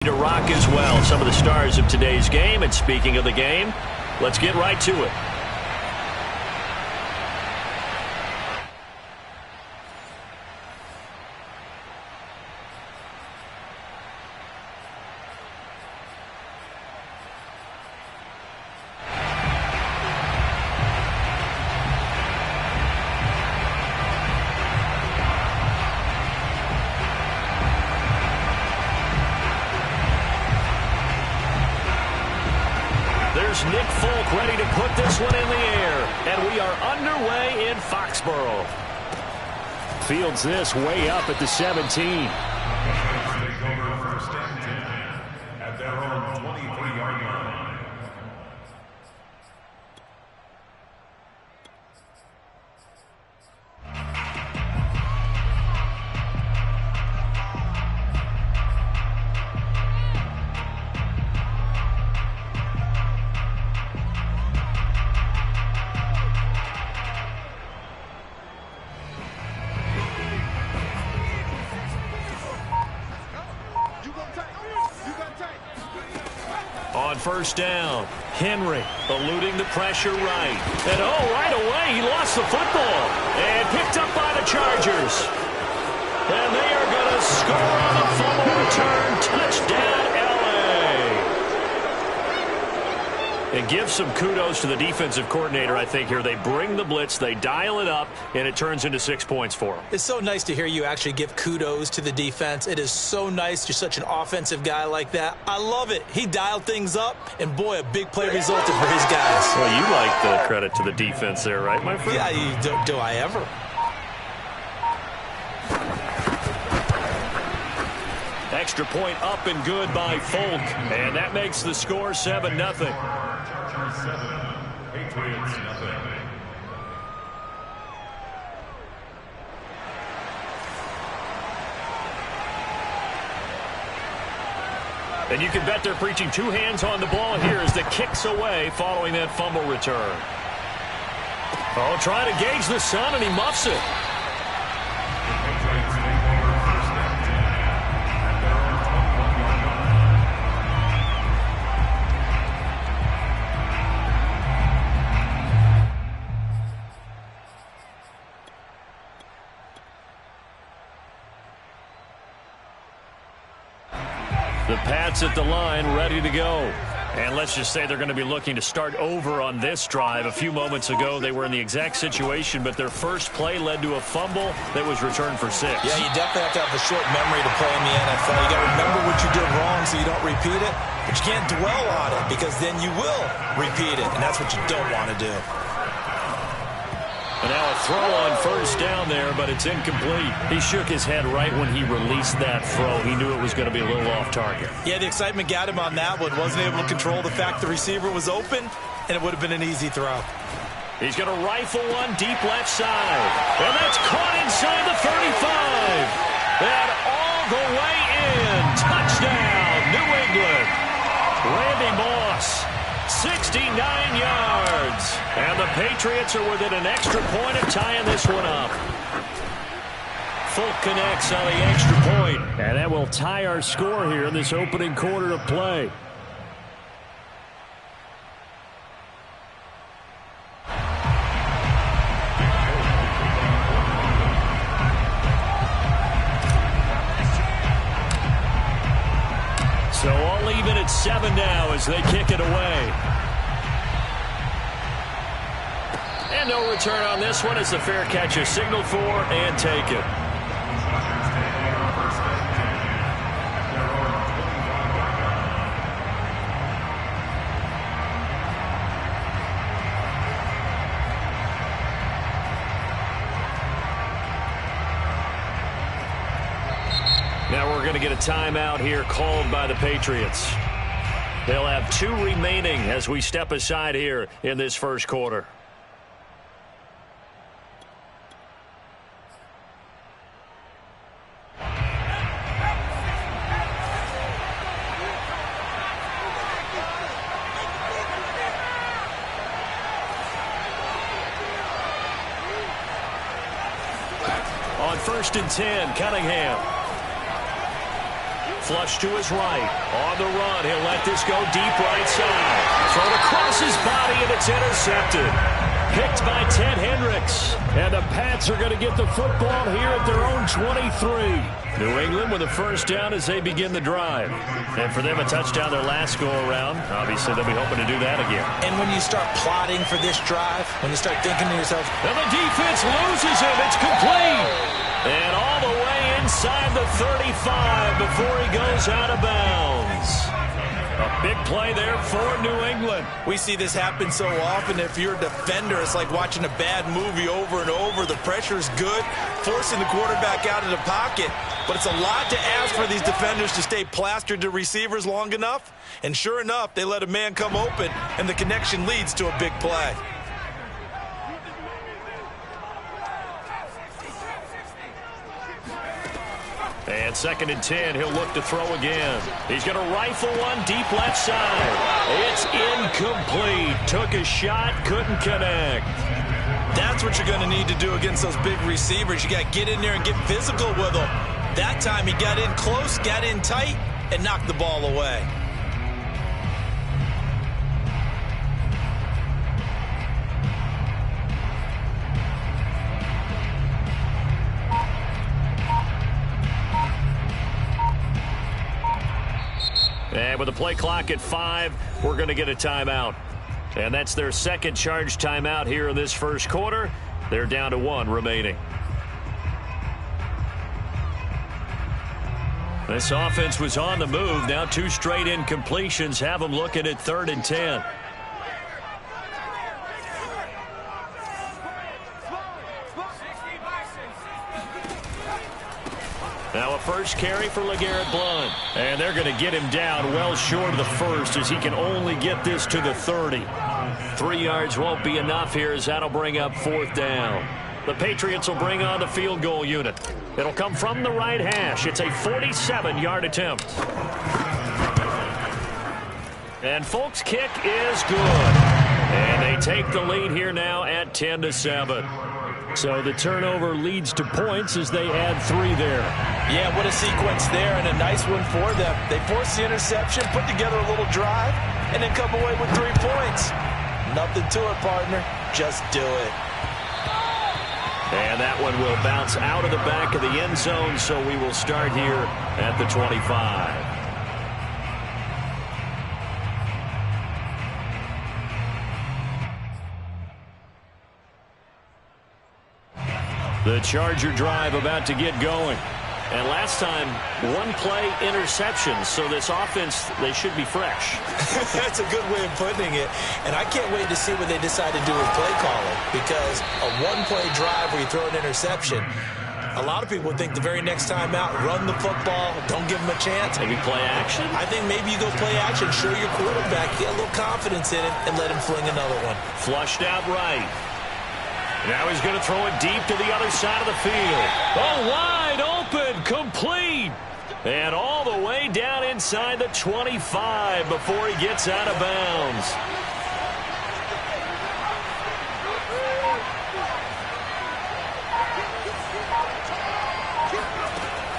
To rock as well. Some of the stars of today's game. And speaking of the game, let's get right to it. There's Nick Folk ready to put this one in the air. And we are underway in Foxborough. Fields this way up at the 17. At their own 23-yard line. On first down, Henry eluding the pressure right. And right away he lost the football. And picked up by the Chargers. And they are going to score on a fumble return. Touchdown, L.A. And give some kudos to the defensive coordinator, I think, here. They bring the blitz, they dial it up, and it turns into 6 points for them. It's so nice to hear you actually give kudos to the defense. It is so nice. You're such an offensive guy like that. I love it. He dialed things up, and boy, a big play resulted for his guys. Well, you like the credit to the defense there, right, my friend? Yeah, do I ever? Extra point up and good by Folk. And that makes the score 7-0. Chargers 7, Patriots nothing. And you can bet they're preaching two hands on the ball here as the kick's away following that fumble return. Trying to gauge the sun, and he muffs it. The Pats at the line, ready to go. And let's just say they're going to be looking to start over on this drive. A few moments ago, they were in the exact situation, but their first play led to a fumble that was returned for 6. Yeah, you definitely have to have a short memory to play in the NFL. You got to remember what you did wrong so you don't repeat it, but you can't dwell on it because then you will repeat it, and that's what you don't want to do. And now a throw on first down there, but it's incomplete. He shook his head right when he released that throw. He knew it was going to be a little off target. Yeah, the excitement got him on that one. Wasn't able to control the fact the receiver was open, and it would have been an easy throw. He's going to rifle one deep left side. And that's caught inside the 35. And all the way in. Touchdown, New England. Randy Moss. 69 yards. And the Patriots are within an extra point of tying this one up. Folk connects on the extra point. And that will tie our score here in this opening quarter of play. So all even at 7 now as they kick it away. And no return on this one as the fair catch is signaled for and taken. Now we're going to get a timeout here called by the Patriots. They'll have 2 remaining as we step aside here in this first quarter. On 1st and 10, Cunningham. flush to his right. On the run, he'll let this go deep right side. Thrown across his body, and it's intercepted. Picked by Ted Hendricks. And the Pats are going to get the football here at their own 23. New England with a first down as they begin the drive. And for them, a touchdown their last go-around. Obviously, they'll be hoping to do that again. And when you start plotting for this drive, when you start thinking to yourself, and the defense loses him. It's complete. And all the way inside the 35 before he goes out of bounds. A big play there for New England. We see this happen so often. If you're a defender, it's like watching a bad movie over and over. The pressure is good, forcing the quarterback out of the pocket. But it's a lot to ask for these defenders to stay plastered to receivers long enough. And sure enough, they let a man come open, and the connection leads to a big play. And 2nd and 10, he'll look to throw again. He's going to rifle one deep left side. It's incomplete. Took a shot, couldn't connect. That's what you're going to need to do against those big receivers. You got to get in there and get physical with them. That time he got in close, got in tight, and knocked the ball away. And with the play clock at 5, we're going to get a timeout. And that's their second charge timeout here in this first quarter. They're down to 1 remaining. This offense was on the move. Now 2 straight incompletions have them looking at 3rd and 10. Now a first carry for LeGarrette Blount. And they're going to get him down well short of the first as he can only get this to the 30. 3 yards won't be enough here as that'll bring up 4th down. The Patriots will bring on the field goal unit. It'll come from the right hash. It's a 47-yard attempt. And Folk's kick is good. And they take the lead here now at 10-7. So the turnover leads to points as they add 3 there. Yeah, what a sequence there, and a nice one for them. They force the interception, put together a little drive, and then come away with 3 points. Nothing to it, partner. Just do it. And that one will bounce out of the back of the end zone, so we will start here at the 25. The Charger drive about to get going. And last time, 1 play interception. So this offense, they should be fresh. That's a good way of putting it. And I can't wait to see what they decide to do with play calling. Because a 1-play drive where you throw an interception, a lot of people think the very next time out, run the football, don't give them a chance. Maybe play action? I think maybe you go play action, show your quarterback, get a little confidence in it, and let him fling another one. Flushed out right. Now he's going to throw it deep to the other side of the field. Oh, wide open, complete. And all the way down inside the 25 before he gets out of bounds.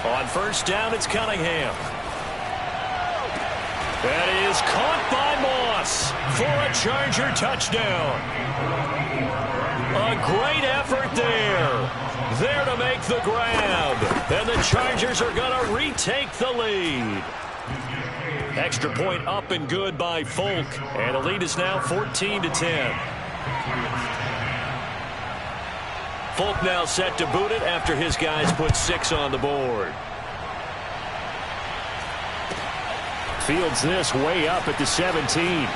On first down, it's Cunningham. That is caught by Moss for a Charger touchdown. A great effort there. There to make the grab. And the Chargers are going to retake the lead. Extra point up and good by Folk. And the lead is now 14-10. Folk now set to boot it after his guys put 6 on the board. Fields this way up at the 17.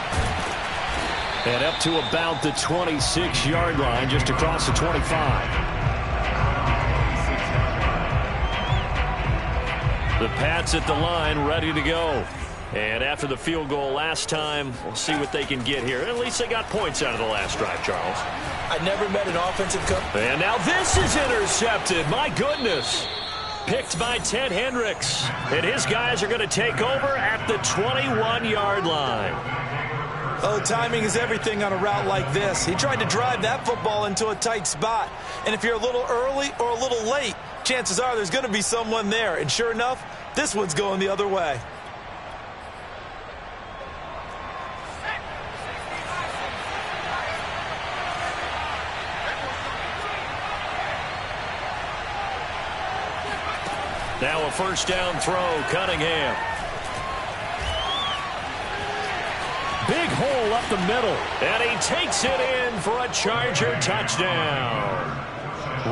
And up to about the 26-yard line, just across the 25. The Pats at the line, ready to go. And after the field goal last time, we'll see what they can get here. At least they got points out of the last drive, Charles. I never met an offensive coach. And now this is intercepted. My goodness. Picked by Ted Hendricks. And his guys are going to take over at the 21-yard line. Oh, timing is everything on a route like this. He tried to drive that football into a tight spot. And if you're a little early or a little late, chances are there's going to be someone there. And sure enough, This one's going the other way. Now a first down throw, Cunningham. Big hole up the middle, and he takes it in for a Charger touchdown.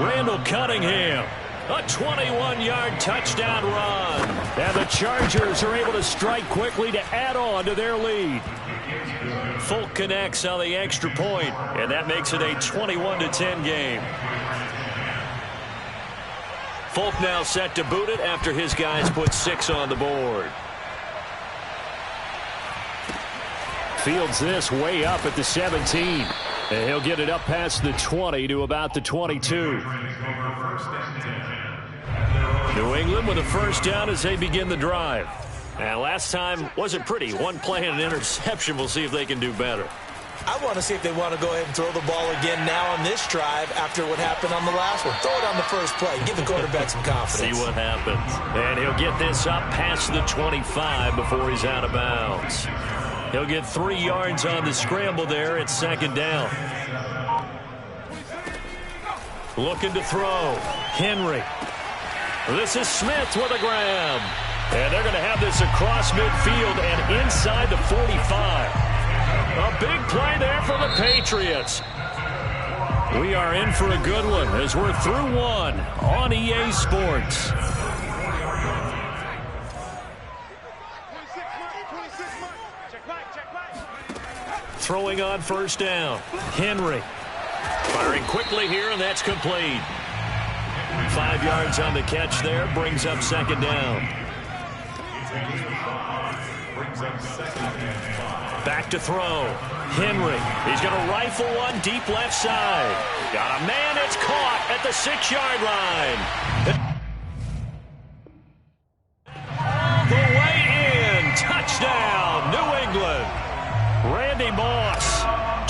Randall Cunningham, a 21-yard touchdown run. And the Chargers are able to strike quickly to add on to their lead. Folk connects on the extra point, and that makes it a 21-10 game. Folk now set to boot it after his guys put 6 on the board. Fields this way up at the 17. And he'll get it up past the 20 to about the 22. New England with a first down as they begin the drive. And last time wasn't pretty. One play and an interception. We'll see if they can do better. I want to see if they want to go ahead and throw the ball again now on this drive after what happened on the last one. Throw it on the first play. Give the quarterback some confidence. See what happens. And he'll get this up past the 25 before he's out of bounds. He'll get 3 yards on the scramble there at second down. Looking to throw. Henry. This is Smith with a grab. And they're going to have this across midfield and inside the 45. A big play there for the Patriots. We are in for a good one as we're through one on EA Sports. Throwing on first down. Henry. Firing quickly here, and that's complete. 5 yards on the catch there. Brings up second down. Back to throw. Henry. He's going to rifle one deep left side. Got a man. It's caught at the 6-yard line. All the way in. Touchdown, New England. Randy Moss.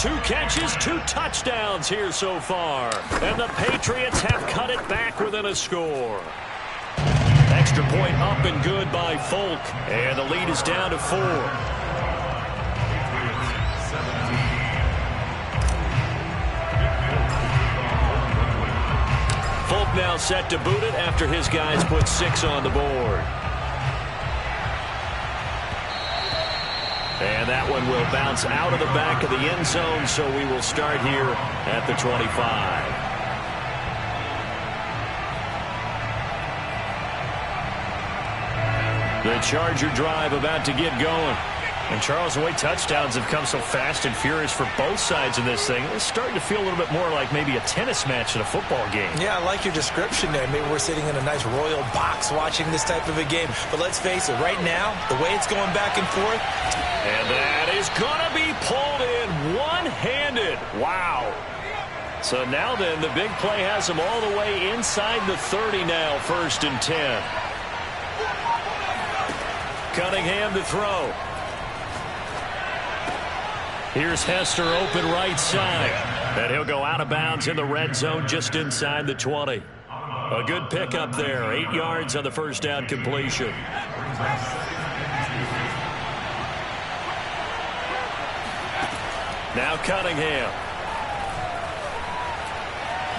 2 catches, 2 touchdowns here so far. And the Patriots have cut it back within a score. Extra point up and good by Folk. And the lead is down to 4. Folk now set to boot it after his guys put 6 on the board. And that one will bounce out of the back of the end zone, so we will start here at the 25. The Charger drive about to get going. And, Charles, the way touchdowns have come so fast and furious for both sides of this thing, it's starting to feel a little bit more like maybe a tennis match in a football game. Yeah, I like your description there. Maybe we're sitting in a nice royal box watching this type of a game. But let's face it, right now, the way it's going back and forth. And that is going to be pulled in one-handed. Wow. So now then, the big play has them all the way inside the 30 now, 1st and 10. Cunningham to throw. Here's Hester open right side. And he'll go out of bounds in the red zone just inside the 20. A good pickup there. 8 yards on the first down completion. Now Cunningham.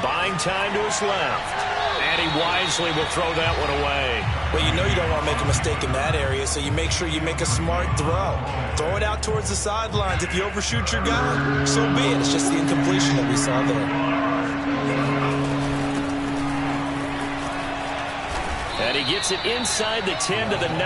Buying time to his left. And he wisely will throw that one away. Well, you know you don't want to make a mistake in that area, so you make sure you make a smart throw. Throw it out towards the sidelines. If you overshoot your guy, so be it. It's just the incompletion that we saw there. And he gets it inside the 10 to the 9.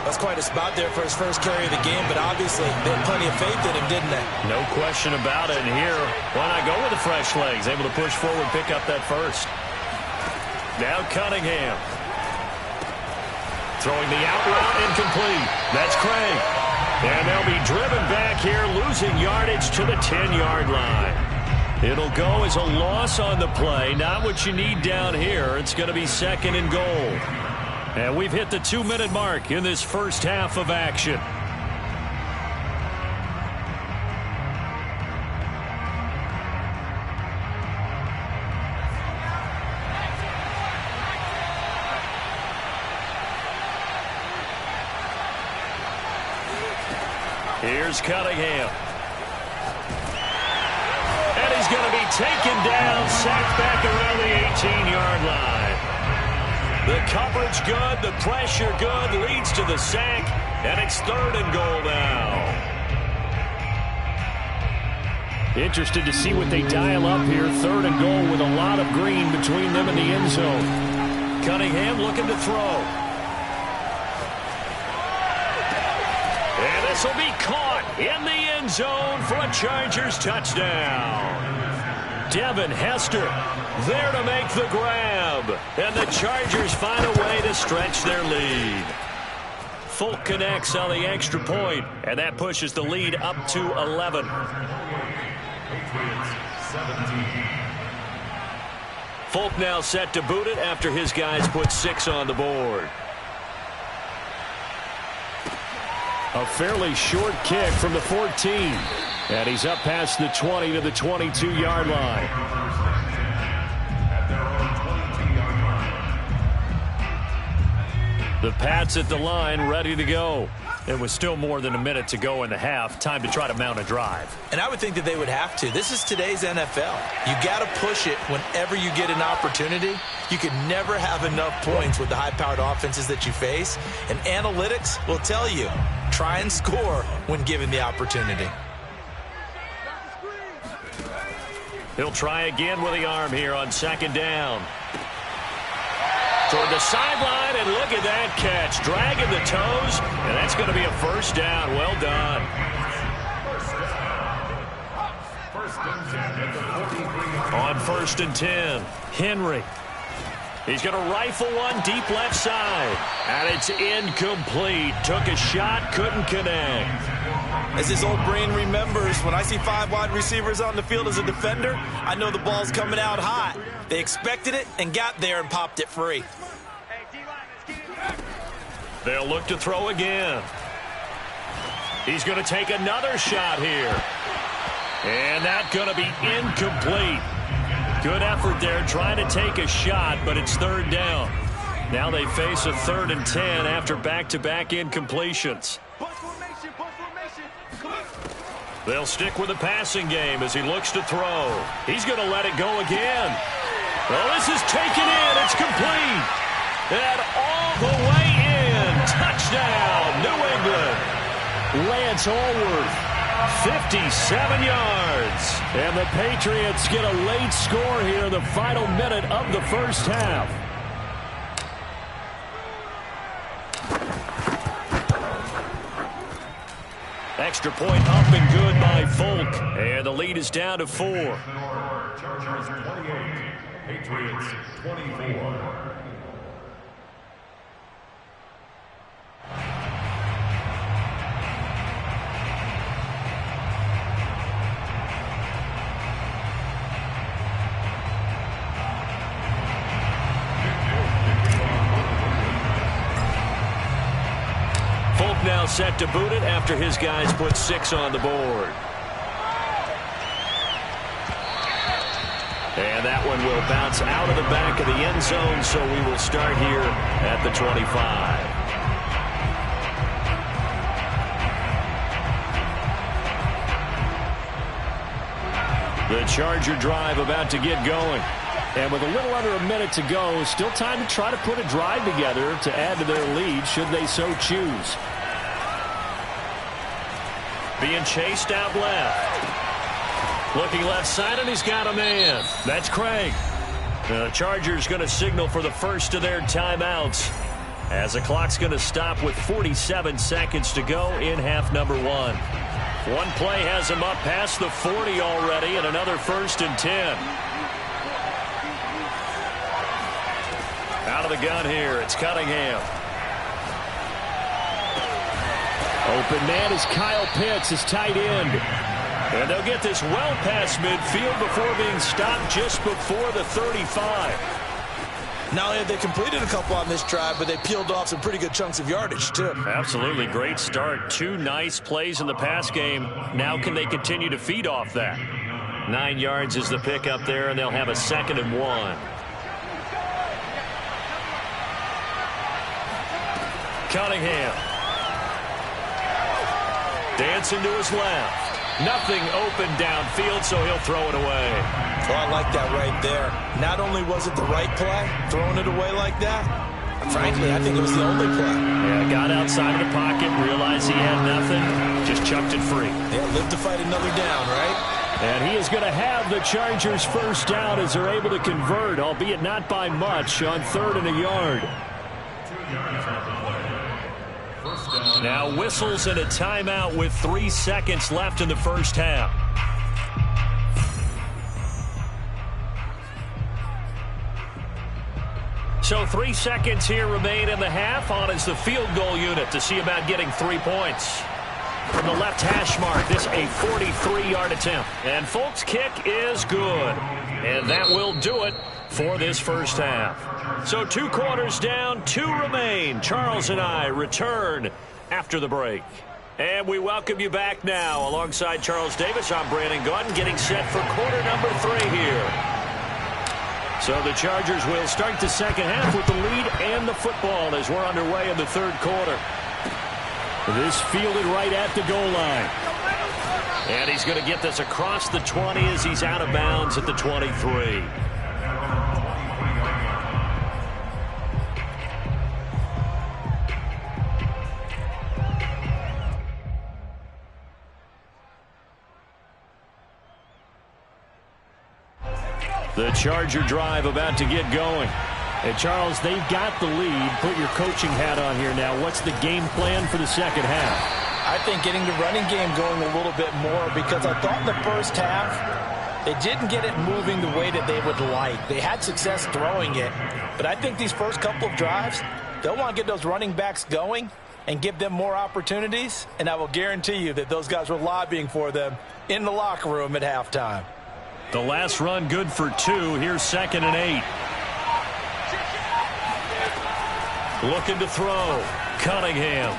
That's quite a spot there for his first carry of the game, but obviously they had plenty of faith in him, didn't they? No question about it. And here, why not go with the fresh legs? Able to push forward, pick up that first. Now Cunningham. Throwing the out route incomplete. That's Craig. And they'll be driven back here, losing yardage to the 10-yard line. It'll go as a loss on the play. Not what you need down here. It's going to be 2nd and goal. And we've hit the 2-minute mark in this first half of action. Here's Cunningham. And he's going to be taken down, sacked back around the 18-yard line. The coverage good, the pressure good, leads to the sack, and it's 3rd and goal now. Interested to see what they dial up here. 3rd and goal with a lot of green between them and the end zone. Cunningham looking to throw. And this will be caught in the end zone for a Chargers touchdown. Devin Hester there to make the grab. And the Chargers find a way to stretch their lead. Folk connects on the extra point, and that pushes the lead up to 11. Folk now set to boot it after his guys put 6 on the board. A fairly short kick from the 14. And he's up past the 20 to the 22-yard line. The Pats at the line, ready to go. It was still more than a minute to go in the half. Time to try to mount a drive. And I would think that they would have to. This is today's NFL. You got to push it whenever you get an opportunity. You can never have enough points with the high-powered offenses that you face. And analytics will tell you, try and score when given the opportunity. He'll try again with the arm here on 2nd down. Toward the sideline, and look at that catch. Dragging the toes, and that's going to be a 1st down. Well done. On 1st and 10, Henry. He's going to rifle one deep left side. And it's incomplete. Took a shot, couldn't connect. As his old brain remembers, when I see 5 wide receivers on the field as a defender, I know the ball's coming out hot. They expected it and got there and popped it free. They'll look to throw again. He's going to take another shot here. And that's going to be incomplete. Good effort there trying to take a shot, but it's 3rd down. Now they face a 3rd and 10 after back-to-back incompletions. They'll stick with the passing game as he looks to throw. He's going to let it go again. Well, this is taken in. It's complete. And all the way in. Touchdown, New England. Lance Allworth, 57 yards. And the Patriots get a late score here in the final minute of the 1st half. Extra point up and good by Folk. And the lead is down to 4. Chargers 28, Patriots 24. Now set to boot it after his guys put 6 on the board. And that one will bounce out of the back of the end zone, so we will start here at the 25. The Charger drive about to get going. And with a little under a minute to go, still time to try to put a drive together to add to their lead should they so choose. Being chased out left. Looking left side, and he's got a man. That's Craig. The Chargers going to signal for the first of their timeouts as the clock's going to stop with 47 seconds to go in half number 1. One play has him up past the 40 already, and another 1st and 10. Out of the gun here, it's Cunningham. Open man is Kyle Pitts, his tight end. And they'll get this well past midfield before being stopped just before the 35. Not only have they completed a couple on this drive, but they peeled off some pretty good chunks of yardage, too. Absolutely. Great start. 2 nice plays in the pass game. Now can they continue to feed off that? 9 yards is the pickup there, and they'll have a 2nd and 1. Cunningham. Dancing to his left. Nothing open downfield, so he'll throw it away. Oh, I like that right there. Not only was it the right play, throwing it away like that, frankly, I think it was the only play. Yeah, got outside of the pocket, realized he had nothing, just chucked it free. Yeah, live to fight another down, right? And he is going to have the Chargers first down as they're able to convert, albeit not by much, on 3rd and a yard. Now whistles and a timeout with 3 seconds left in the first half. So 3 seconds here remain in the half. On is the field goal unit to see about getting 3 points. From the left hash mark, this a 43-yard attempt. And Folk's kick is good. And that will do it for this first half. So 2 quarters down, 2 remain. Charles and I return after the break. And we welcome you back now. Alongside Charles Davis, I'm Brandon Gaudin, getting set for quarter number 3 here. So the Chargers will start the second half with the lead and the football as we're underway in the 3rd quarter. This fielded right at the goal line. And he's going to get this across the 20 as he's out of bounds at the 23. The Charger drive about to get going. And Charles, they've got the lead. Put your coaching hat on here now. What's the game plan for the second half? I think getting the running game going a little bit more, because I thought in the first half they didn't get it moving the way that they would like. They had success throwing it, but I think these first couple of drives, they'll want to get those running backs going and give them more opportunities, and I will guarantee you that those guys were lobbying for them in the locker room at halftime. The last run good for 2. Here's 2nd and 8. Looking to throw. Cunningham.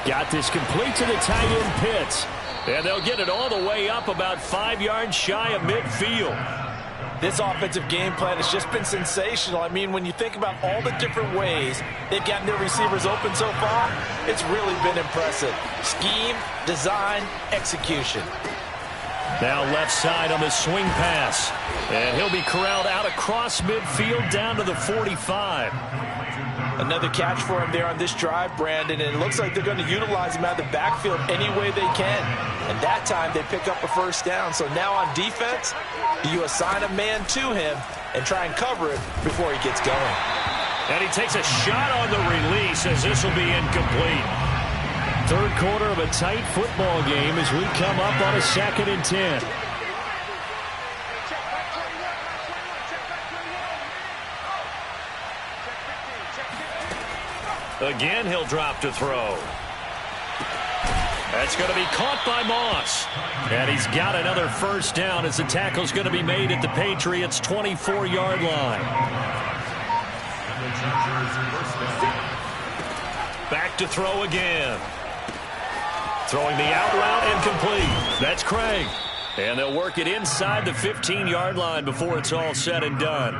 Got this complete to the tight end Pitts. And they'll get it all the way up about 5 yards shy of midfield. This offensive game plan has just been sensational. I mean, when you think about all the different ways they've gotten their receivers open so far, it's really been impressive. Scheme, design, execution. Now left side on the swing pass. And he'll be corralled out across midfield down to the 45. Another catch for him there on this drive, Brandon, and it looks like they're going to utilize him out of the backfield any way they can. And that time they pick up a first down. So now on defense, you assign a man to him and try and cover it before he gets going. And he takes a shot on the release as this will be incomplete. 3rd quarter of a tight football game as we come up on a 2nd and 10. Again, he'll drop to throw. That's going to be caught by Moss. And he's got another first down as the tackle's going to be made at the Patriots' 24-yard line. Back to throw again. Throwing the out route incomplete. That's Craig. And they'll work it inside the 15-yard line before it's all said and done.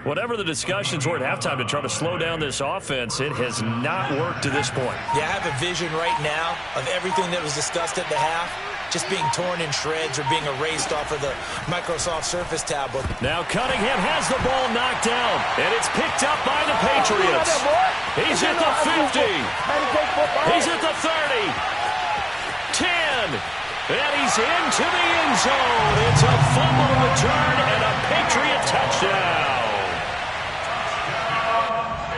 Whatever the discussions were at halftime to try to slow down this offense, it has not worked to this point. Yeah, I have a vision right now of everything that was discussed at the half just being torn in shreds or being erased off of the Microsoft Surface tablet. Now Cunningham has the ball knocked down, and it's picked up by the Patriots. He's at the 50. He's at the 30. 10. And he's into the end zone. It's a fumble return and a Patriot touchdown.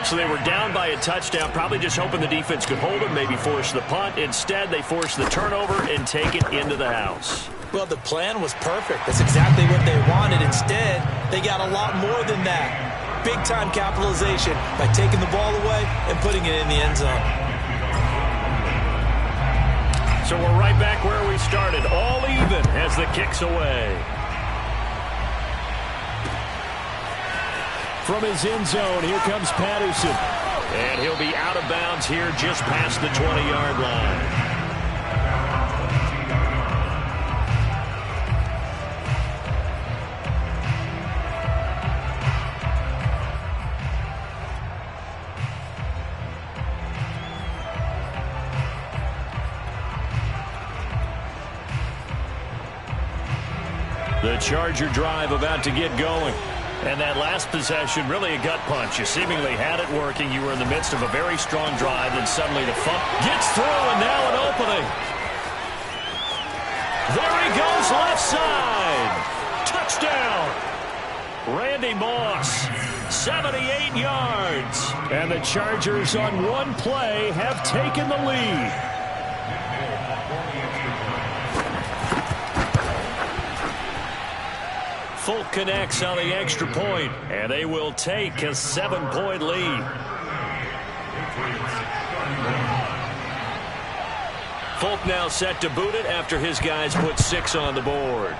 So they were down by a touchdown, probably just hoping the defense could hold them, maybe force the punt. Instead, they forced the turnover and take it into the house. Well, the plan was perfect. That's exactly what they wanted. Instead, they got a lot more than that. Big-time capitalization by taking the ball away and putting it in the end zone. So we're right back where we started, all even as the kick's away. From his end zone, here comes Patterson. And he'll be out of bounds here just past the 20-yard line. The Charger drive about to get going. And that last possession, really a gut punch. You seemingly had it working. You were in the midst of a very strong drive, and suddenly the fumble gets through, and now an opening. There he goes, left side. Touchdown. Randy Moss, 78 yards. And the Chargers on one play have taken the lead. Folk connects on the extra point, and they will take a 7-point lead. Folk now set to boot it after his guys put 6 on the board.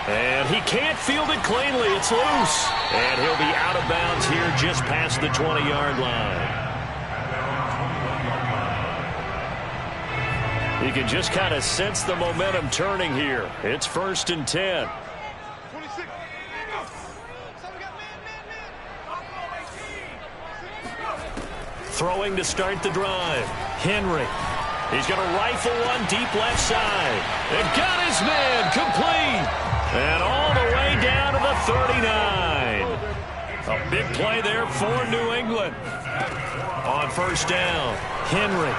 And he can't field it cleanly. It's loose. And he'll be out of bounds here just past the 20-yard line. You can just kind of sense the momentum turning here. It's 1st and 10. Throwing to start the drive. Henry. He's going to rifle one deep left side. And got his man complete. And all the way down to the 39. A big play there for New England. On 1st down, Henry.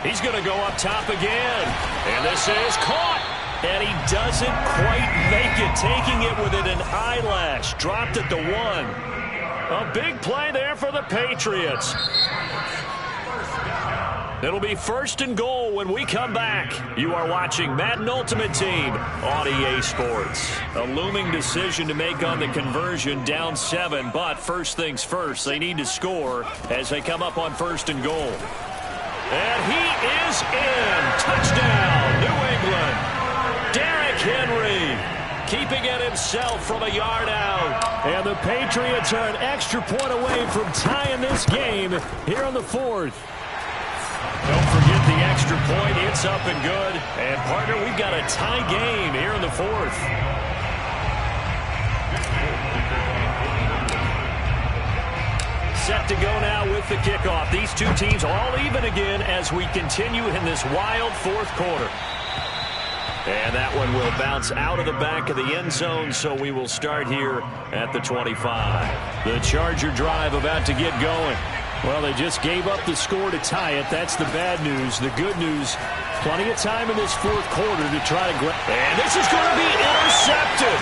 He's going to go up top again. And this is caught. And he doesn't quite make it, taking it within an eyelash. Dropped at the 1. A big play there for the Patriots. It'll be 1st and goal when we come back. You are watching Madden Ultimate Team on EA Sports. A looming decision to make on the conversion, down 7. But first things first, they need to score as they come up on 1st and goal. And he is in. Touchdown, New England. Derrick Henry keeping it himself from a yard out. And the Patriots are an extra point away from tying this game here on the 4th. Don't forget the extra point. It's up and good. And, partner, we've got a tie game here in the 4th. Set to go now with the kickoff. These two teams all even again as we continue in this wild 4th quarter. And that one will bounce out of the back of the end zone, so we will start here at the 25. The Charger drive about to get going. Well, they just gave up the score to tie it. That's the bad news. The good news, plenty of time in this 4th quarter to try to grab. And this is going to be intercepted.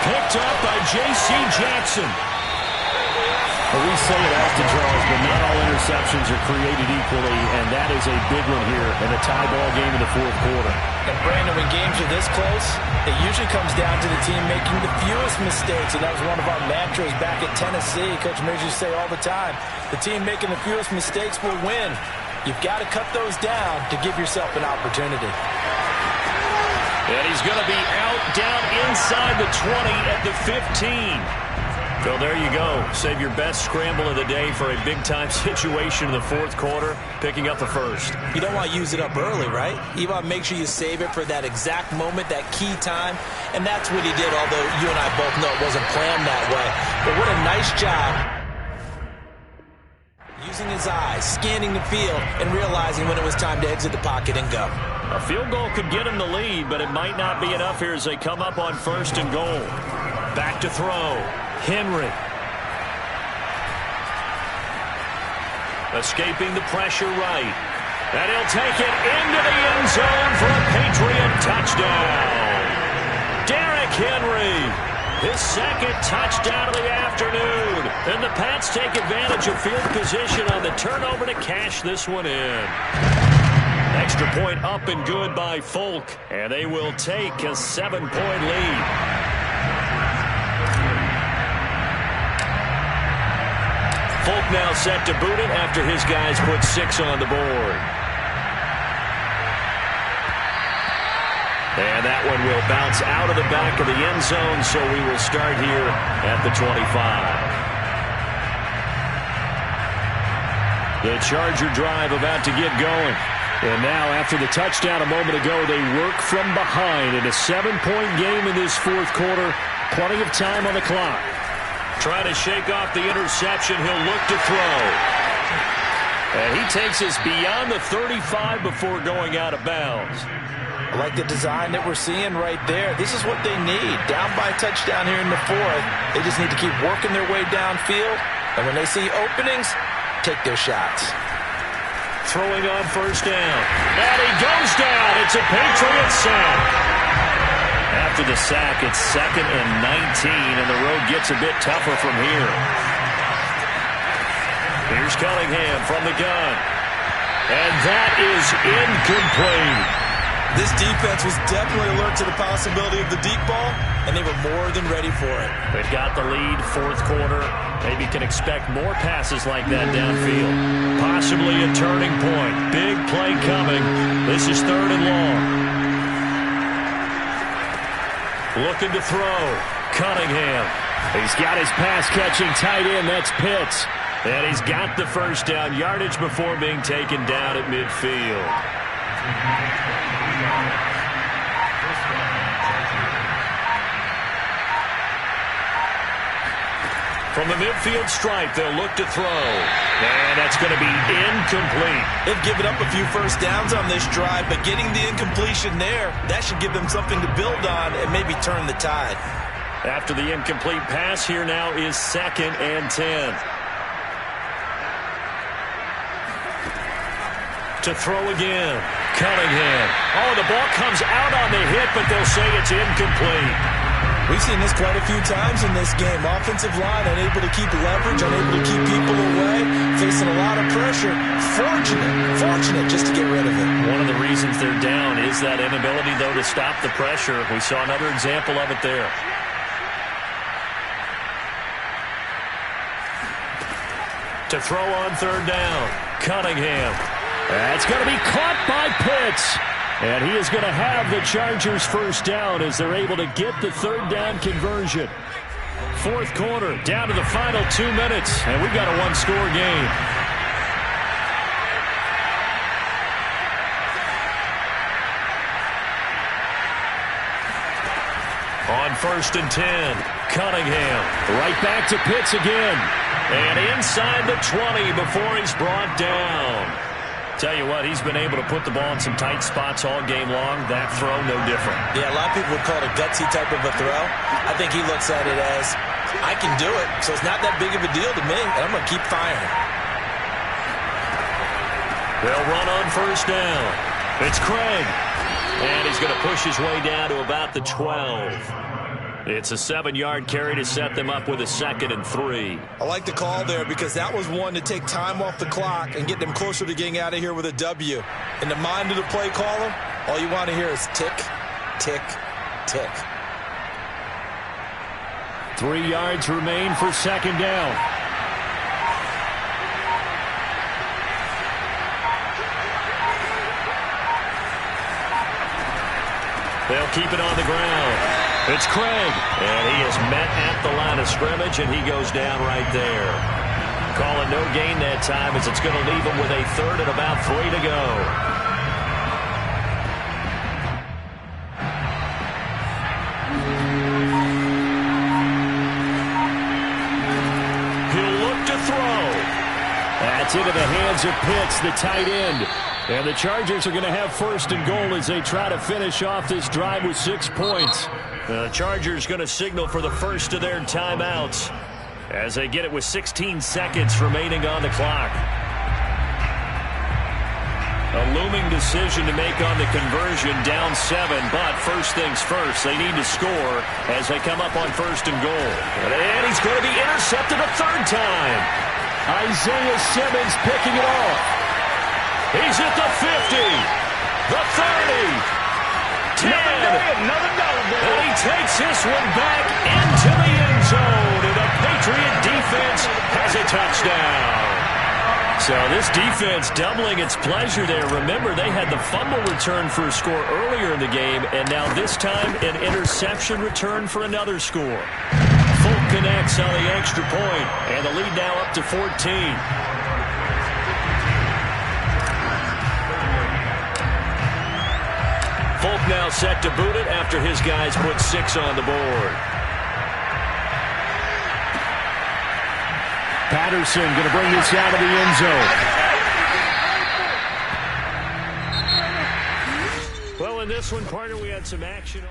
Picked up by J.C. Jackson. Well, we say it often, Charles, but not all interceptions are created equally, and that is a big one here in a tie ball game in the 4th quarter. And, Brandon, when games are this close, it usually comes down to the team making the fewest mistakes, and that was one of our mantras back at Tennessee. Coach Mears used to say all the time, the team making the fewest mistakes will win. You've got to cut those down to give yourself an opportunity. And he's going to be out down inside the 20 at the 15. So there you go. Save your best scramble of the day for a big-time situation in the 4th quarter, picking up the 1st. You don't want to use it up early, right? You want to make sure you save it for that exact moment, that key time. And that's what he did, although you and I both know it wasn't planned that way. But what a nice job using his eyes, scanning the field, and realizing when it was time to exit the pocket and go. A field goal could get him the lead, but it might not be enough here as they come up on 1st and goal. Back to throw. Henry. Escaping the pressure right. And he'll take it into the end zone for a Patriot touchdown. Derrick Henry. His 2nd touchdown of the afternoon. And the Pats take advantage of field position on the turnover to cash this one in. Extra point up and good by Folk. And they will take a 7-point lead. Folk now set to boot it after his guys put 6 on the board. And that one will bounce out of the back of the end zone, so we will start here at the 25. The Charger drive about to get going. And now, after the touchdown a moment ago, they work from behind in a 7-point game in this 4th quarter. Plenty of time on the clock. Trying to shake off the interception. He'll look to throw. And he takes us beyond the 35 before going out of bounds. I like the design that we're seeing right there. This is what they need. Down by a touchdown here in the fourth. They just need to keep working their way downfield. And when they see openings, take their shots. Throwing on first down. And he goes down. It's a Patriots sack. After the sack, it's 2nd and 19, and the road gets a bit tougher from here. Here's Cunningham from the gun. And that is incomplete. This defense was definitely alert to the possibility of the deep ball, and they were more than ready for it. They've got the lead, fourth quarter. Maybe can expect more passes like that downfield. Possibly a turning point. Big play coming. This is 3rd and long. Looking to throw. Cunningham. He's got his pass-catching tight end. That's Pitts. And he's got the first down. Yardage before being taken down at midfield. From the midfield stripe, they'll look to throw. And that's going to be incomplete. They've given up a few first downs on this drive, but getting the incompletion there, that should give them something to build on and maybe turn the tide. After the incomplete pass, here now is 2nd and 10. To throw again. Cunningham. Oh, the ball comes out on the hit, but they'll say it's incomplete. We've seen this quite a few times in this game. Offensive line unable to keep leverage, unable to keep people away, facing a lot of pressure. Fortunate just to get rid of it. One of the reasons they're down is that inability, though, to stop the pressure. We saw another example of it there. To throw on 3rd down. Cunningham. That's going to be caught by Pitts. And he is going to have the Chargers first down as they're able to get the 3rd down conversion. Fourth quarter, down to the final 2 minutes, and we've got a one-score game. On 1st and 10, Cunningham. Right back to Pitts again. And inside the 20 before he's brought down. Tell you what, he's been able to put the ball in some tight spots all game long. That throw, no different. Yeah, a lot of people would call it a gutsy type of a throw. I think he looks at it as, I can do it, so it's not that big of a deal to me, and I'm going to keep firing. They'll run on first down. It's Craig. And he's going to push his way down to about the 12. It's a 7-yard carry to set them up with a 2nd and 3. I like the call there because that was one to take time off the clock and get them closer to getting out of here with a W. In the mind of the play caller, all you want to hear is tick, tick, tick. 3 yards remain for 2nd down. They'll keep it on the ground. It's Craig, and he is met at the line of scrimmage, and he goes down right there. Calling no gain that time as it's going to leave him with a 3rd and about 3 to go. He'll look to throw. That's into the hands of Pitts, the tight end. And the Chargers are going to have 1st and goal as they try to finish off this drive with 6 points. The Chargers going to signal for the first of their timeouts as they get it with 16 seconds remaining on the clock. A looming decision to make on the conversion, down 7, but first things first, they need to score as they come up on 1st and goal. And he's going to be intercepted a 3rd time. Isaiah Simmons picking it off. He's at the 50, the 30, 10, Another dollar bill. and he takes this one back into the end zone, and the Patriot defense has a touchdown. So this defense doubling its pleasure there. Remember, they had the fumble return for a score earlier in the game, and now this time an interception return for another score. Folk connects on the extra point, and the lead now up to 14. Folk now set to boot it after his guys put 6 on the board. Patterson going to bring this out of the end zone. Well, in this one, partner, we had some action.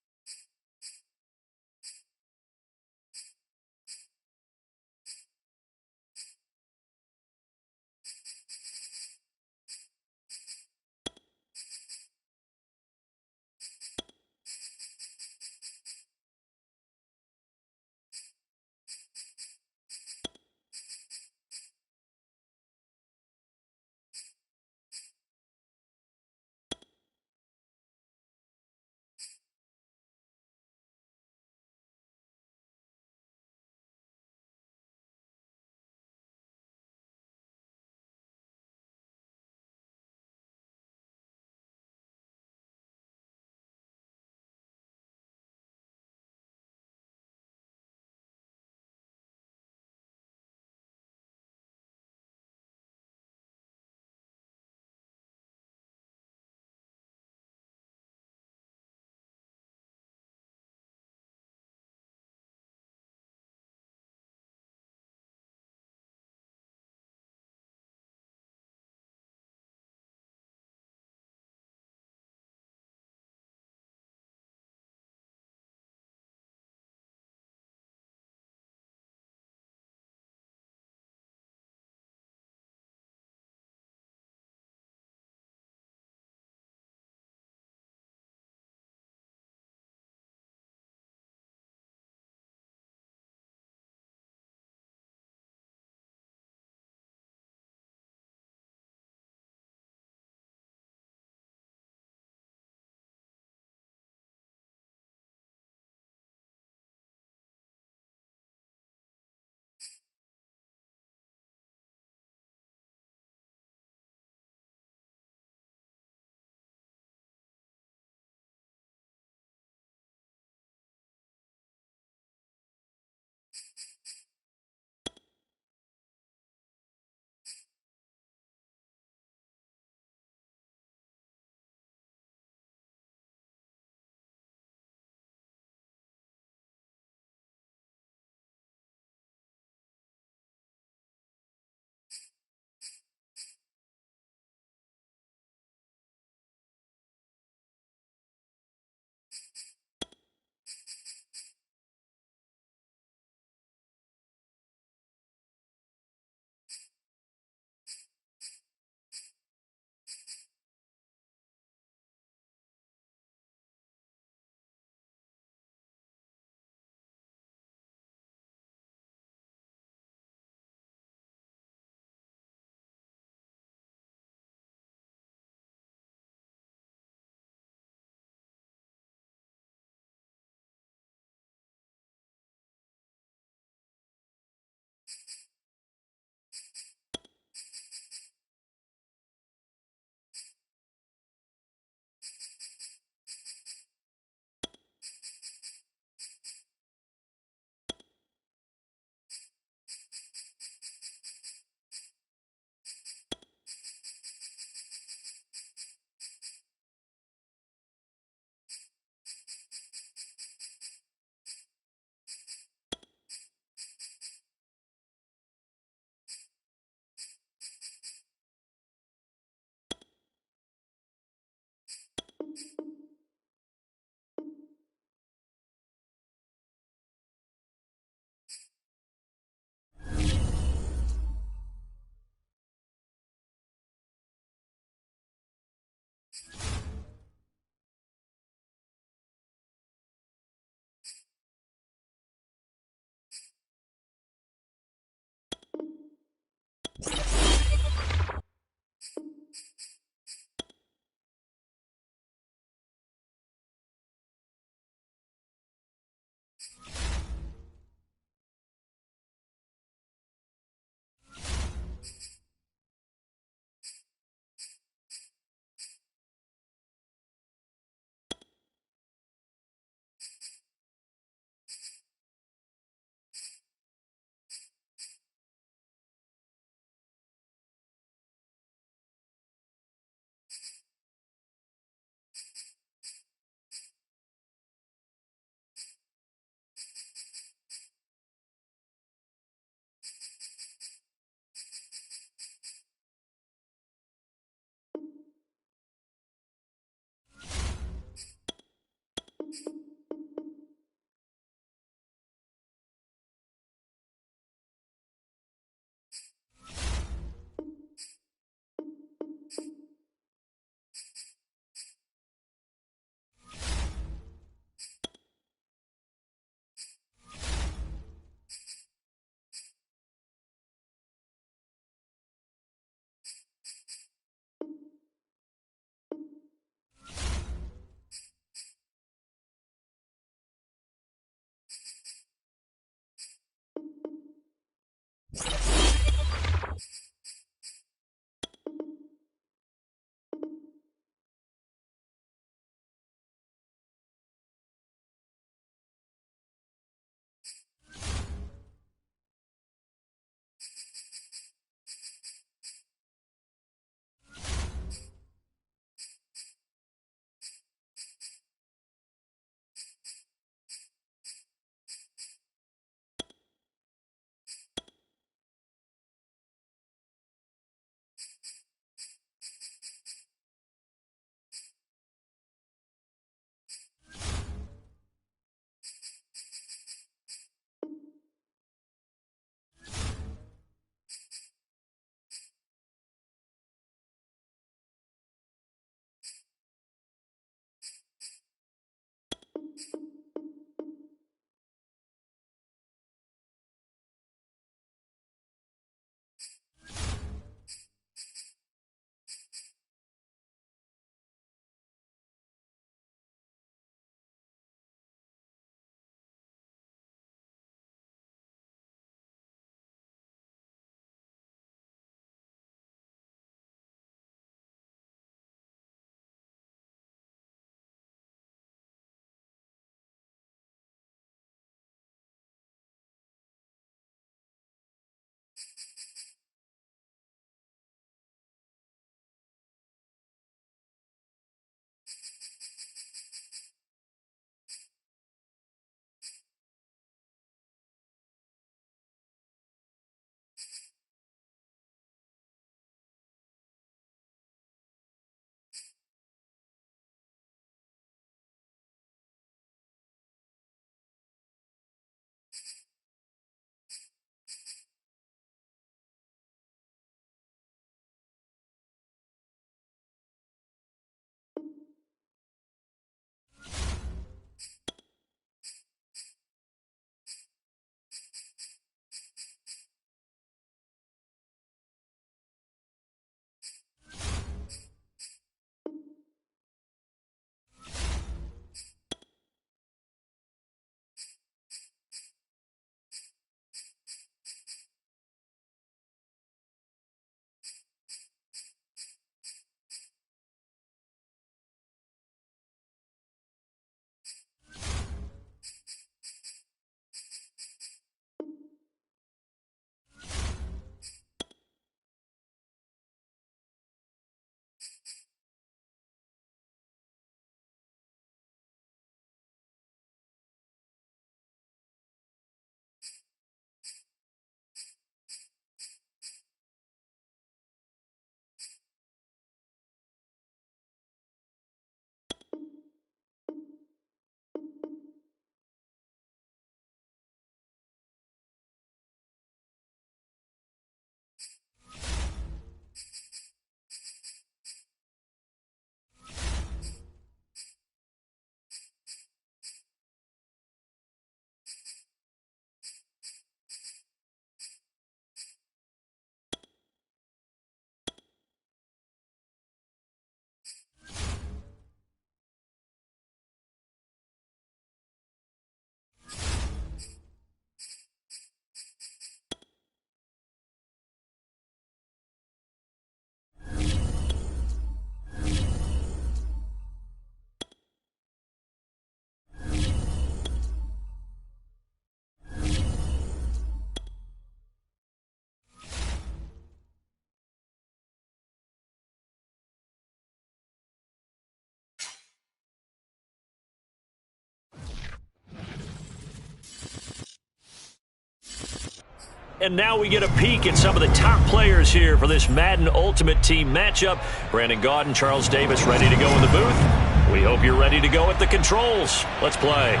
And now we get a peek at some of the top players here for this Madden Ultimate Team matchup. Brandon Gaudin, Charles Davis ready to go in the booth. We hope you're ready to go at the controls. Let's play.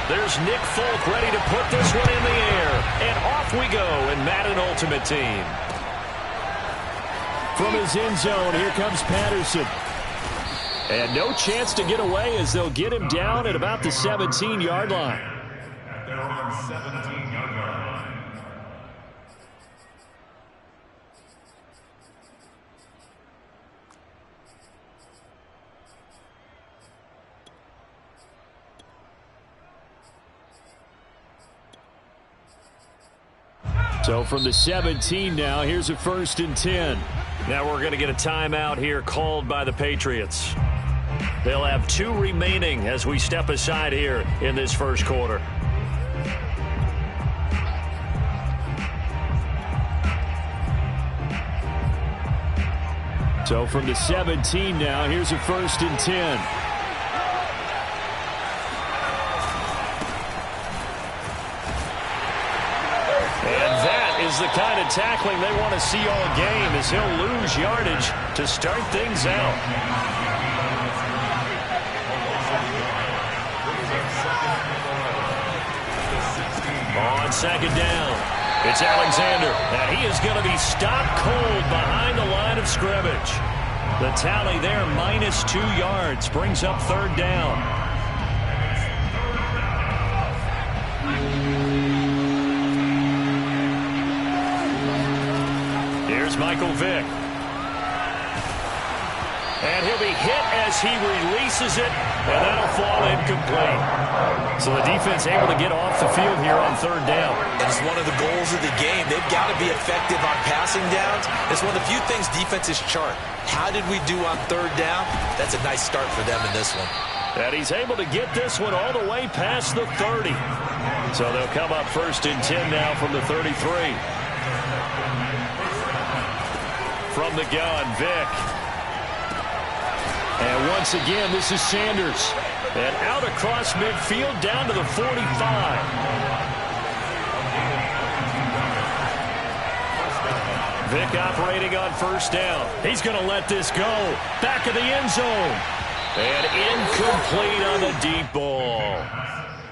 There's Nick Folk ready to put this one in the air. And off we go in Madden Ultimate Team. From his end zone, here comes Patterson. And no chance to get away as they'll get him down at about the 17-yard line. At their own 17-yard line. So from the 17 now, here's a 1st and 10. Now we're going to get a timeout here called by the Patriots. They'll have 2 remaining as we step aside here in this first quarter. So from the 17 now, here's a 1st and 10. Is the kind of tackling they want to see all game as he'll lose yardage to start things out. On 2nd down, it's Alexander, and he is going to be stopped cold behind the line of scrimmage. The tally there, -2 yards, brings up 3rd down. Michael Vick. And he'll be hit as he releases it, and that'll fall incomplete. So the defense able to get off the field here on 3rd down. And it's one of the goals of the game. They've got to be effective on passing downs. It's one of the few things defenses chart. How did we do on 3rd down? That's a nice start for them in this one. And he's able to get this one all the way past the 30. So they'll come up 1st and 10 now from the 33. From the gun, Vick. And once again, this is Sanders. And out across midfield down to the 45. Vick operating on 1st down. He's going to let this go. Back of the end zone. And incomplete on the deep ball.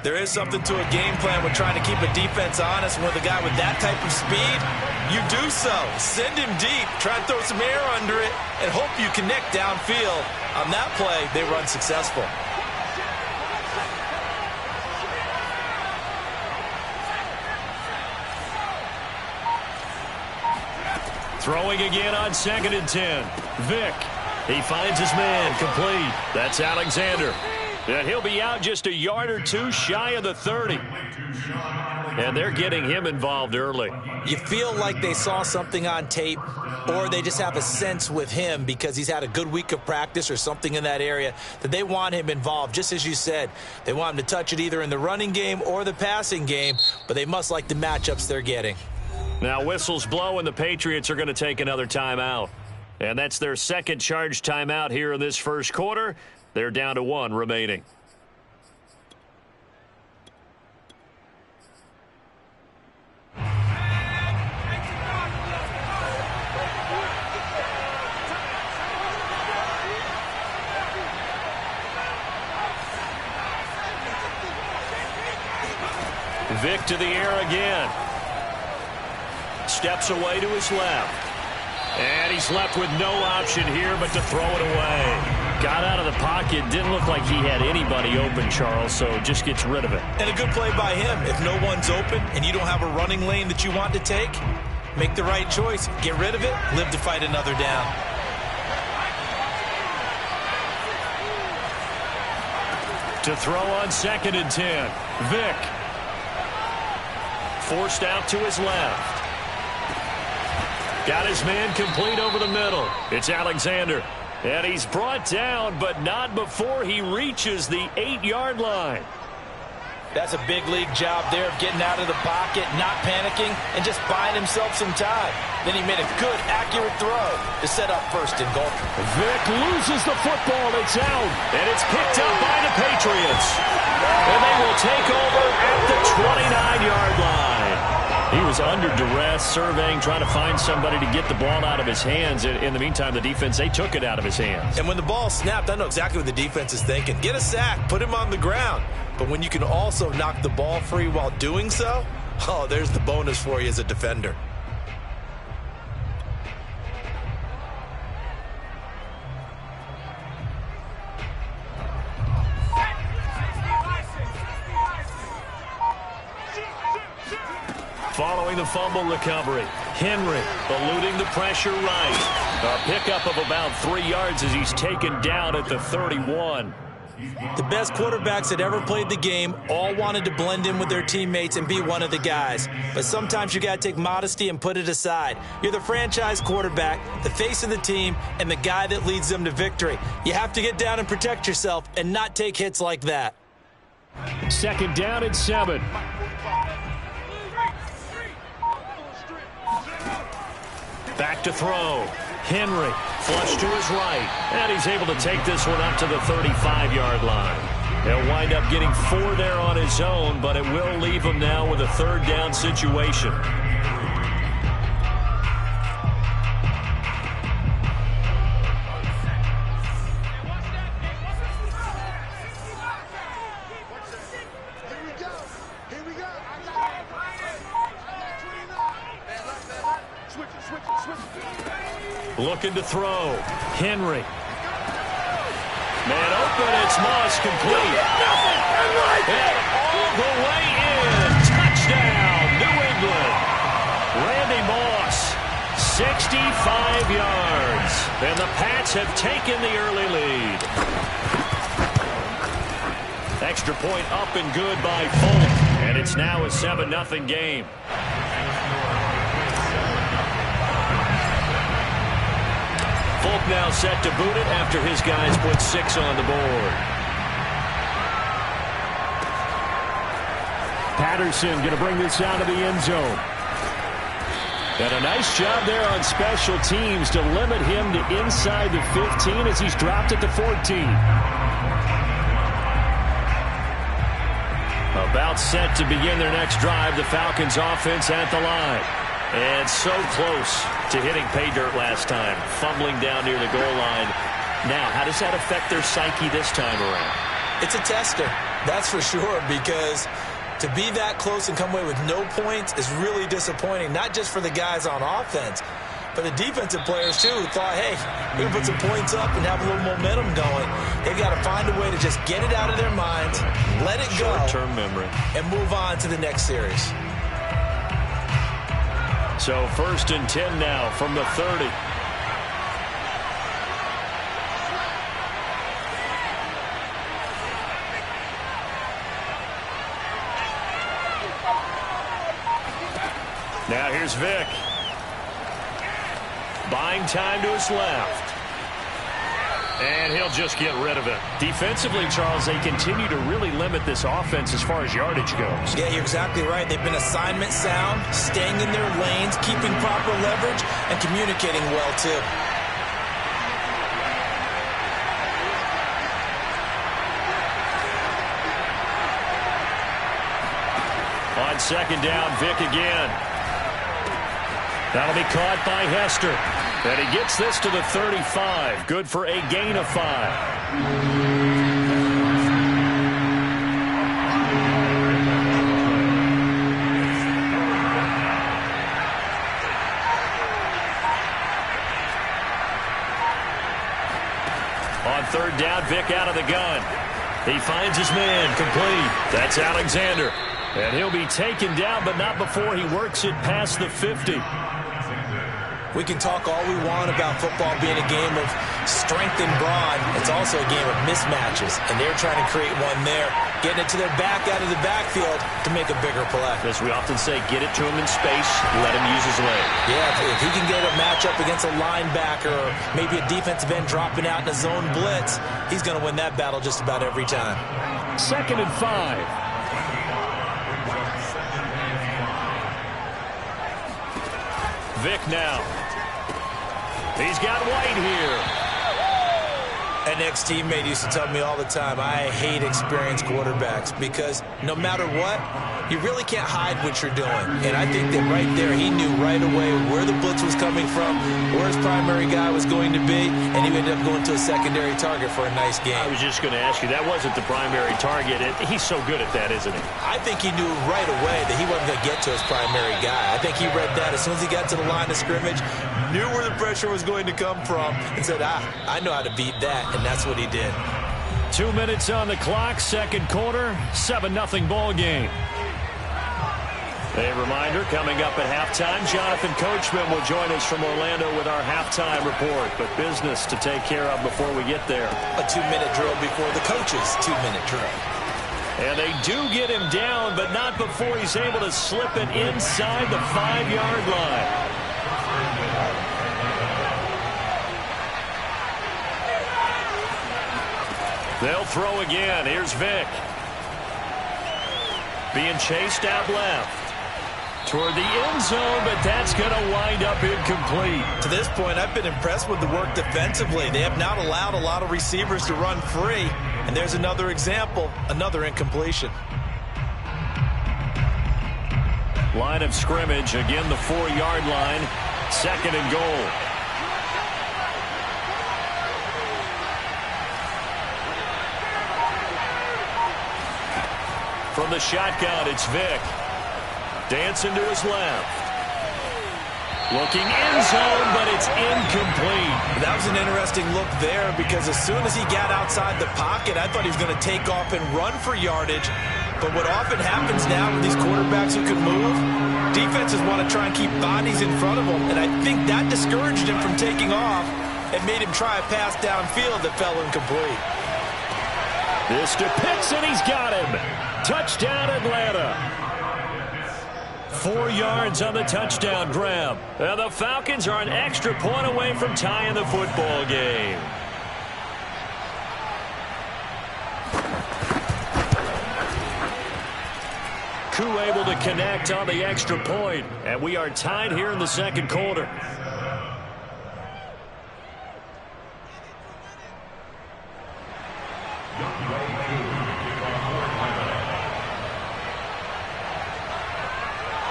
There is something to a game plan with trying to keep a defense honest. With a guy with that type of speed, you do so. Send him deep, try and throw some air under it, and hope you connect downfield. On that play, they run successful. Throwing again on 2nd and 10. Vick. He finds his man complete. That's Alexander. And he'll be out just a yard or 2 shy of the 30. And they're getting him involved early. You feel like they saw something on tape, or they just have a sense with him because he's had a good week of practice or something in that area that they want him involved. Just as you said, they want him to touch it either in the running game or the passing game, but they must like the matchups they're getting. Now whistles blow and the Patriots are going to take another timeout. And that's their 2nd charge timeout here in this first quarter. They're down to 1 remaining. Vick to the air again. Steps away to his left. And he's left with no option here but to throw it away. Got out of the pocket. Didn't look like he had anybody open, Charles, so just gets rid of it. And a good play by him. If no one's open and you don't have a running lane that you want to take, make the right choice. Get rid of it. Live to fight another down. To throw on 2nd and 10. Vick. Forced out to his left. Got his man complete over the middle. It's Alexander. And he's brought down, but not before he reaches the 8-yard line. That's a big league job there of getting out of the pocket, not panicking, and just buying himself some time. Then he made a good, accurate throw to set up first and goal. Vic loses the football. It's out. And it's picked up by the Patriots. And they will take over at the 29-yard line. He was under duress, surveying, trying to find somebody to get the ball out of his hands. In the meantime, the defense, they took it out of his hands. And when the ball snapped, I know exactly what the defense is thinking. Get a sack, put him on the ground. But when you can also knock the ball free while doing so, oh, there's the bonus for you as a defender. Following the fumble recovery, Henry eluding the pressure right. A pickup of about 3 yards as he's taken down at the 31. The best quarterbacks that ever played the game all wanted to blend in with their teammates and be one of the guys. But sometimes you got to take modesty and put it aside. You're the franchise quarterback, the face of the team, and the guy that leads them to victory. You have to get down and protect yourself and not take hits like that. 2nd down and 7. Back to throw. Henry flush to his right. And he's able to take this one up to the 35-yard line. He'll wind up getting 4 there on his own, but it will leave him now with a 3rd down situation. Looking to throw. Henry. Man open, it's Moss, complete. And all the way in. Touchdown, New England. Randy Moss, 65 yards. And the Pats have taken the early lead. Extra point up and good by Folk. And it's now a 7-0 game. Folk now set to boot it after his guys put 6 on the board. Patterson going to bring this out of the end zone. And a nice job there on special teams to limit him to inside the 15 as he's dropped at the 14. About set to begin their next drive, the Falcons offense at the line. And so close to hitting pay dirt last time, fumbling down near the goal line. Now, how does that affect their psyche this time around? It's a tester, that's for sure, because to be that close and come away with no points is really disappointing, not just for the guys on offense, but the defensive players, too, who thought, hey, we can put some points up and have a little momentum going. They've got to find a way to just get it out of their minds, let it go, short-term memory, and move on to the next series. So 1st and 10 now from the 30. Now here's Vic. Buying time to his left. And he'll just get rid of it. Defensively, Charles, they continue to really limit this offense as far as yardage goes. Yeah, you're exactly right. They've been assignment sound, staying in their lanes, keeping proper leverage, and communicating well, too. On 2nd down, Vic again. That'll be caught by Hester. And he gets this to the 35. Good for a gain of 5. On 3rd down, Vic out of the gun. He finds his man, complete. That's Alexander. And he'll be taken down, but not before he works it past the 50. We can talk all we want about football being a game of strength and brawn. It's also a game of mismatches, and they're trying to create one there, getting it to their back out of the backfield to make a bigger play. As we often say, get it to him in space, let him use his leg. Yeah, if he can get a matchup against a linebacker or maybe a defensive end dropping out in a zone blitz, he's going to win that battle just about every time. 2nd and 5. Vick now. He's got White here. An ex-teammate used to tell me all the time, I hate experienced quarterbacks because no matter what, you really can't hide what you're doing. And I think that right there, he knew right away where the blitz was coming from, where his primary guy was going to be, and he ended up going to a secondary target for a nice game. I was just going to ask you, that wasn't the primary target. He's so good at that, isn't he? I think he knew right away that he wasn't going to get to his primary guy. I think he read that as soon as he got to the line of scrimmage, knew where the pressure was going to come from, and said, I know how to beat that, and that's what he did. 2 minutes on the clock, 2nd quarter, 7-0 ball game. A reminder, coming up at halftime, Jonathan Coachman will join us from Orlando with our halftime report, but business to take care of before we get there. A 2-minute drill before the coach's 2-minute drill. And they do get him down, but not before he's able to slip it inside the 5-yard line. They'll throw again. Here's Vick. Being chased out left. Toward the end zone, but that's going to wind up incomplete. To this point, I've been impressed with the work defensively. They have not allowed a lot of receivers to run free. And there's another example, another incompletion. Line of scrimmage, again the 4-yard line. 2nd and goal. From the shotgun, it's Vick. Dancing to his left. Looking end zone, but it's incomplete. That was an interesting look there because as soon as he got outside the pocket, I thought he was going to take off and run for yardage. But what often happens now with these quarterbacks who can move, defenses want to try and keep bodies in front of them. And I think that discouraged him from taking off and made him try a pass downfield that fell incomplete. This to Pitts, and he's got him. Touchdown, Atlanta. 4 yards on the touchdown grab. And the Falcons are an extra point away from tying the football game. Koo able to connect on the extra point. And we are tied here in the 2nd quarter.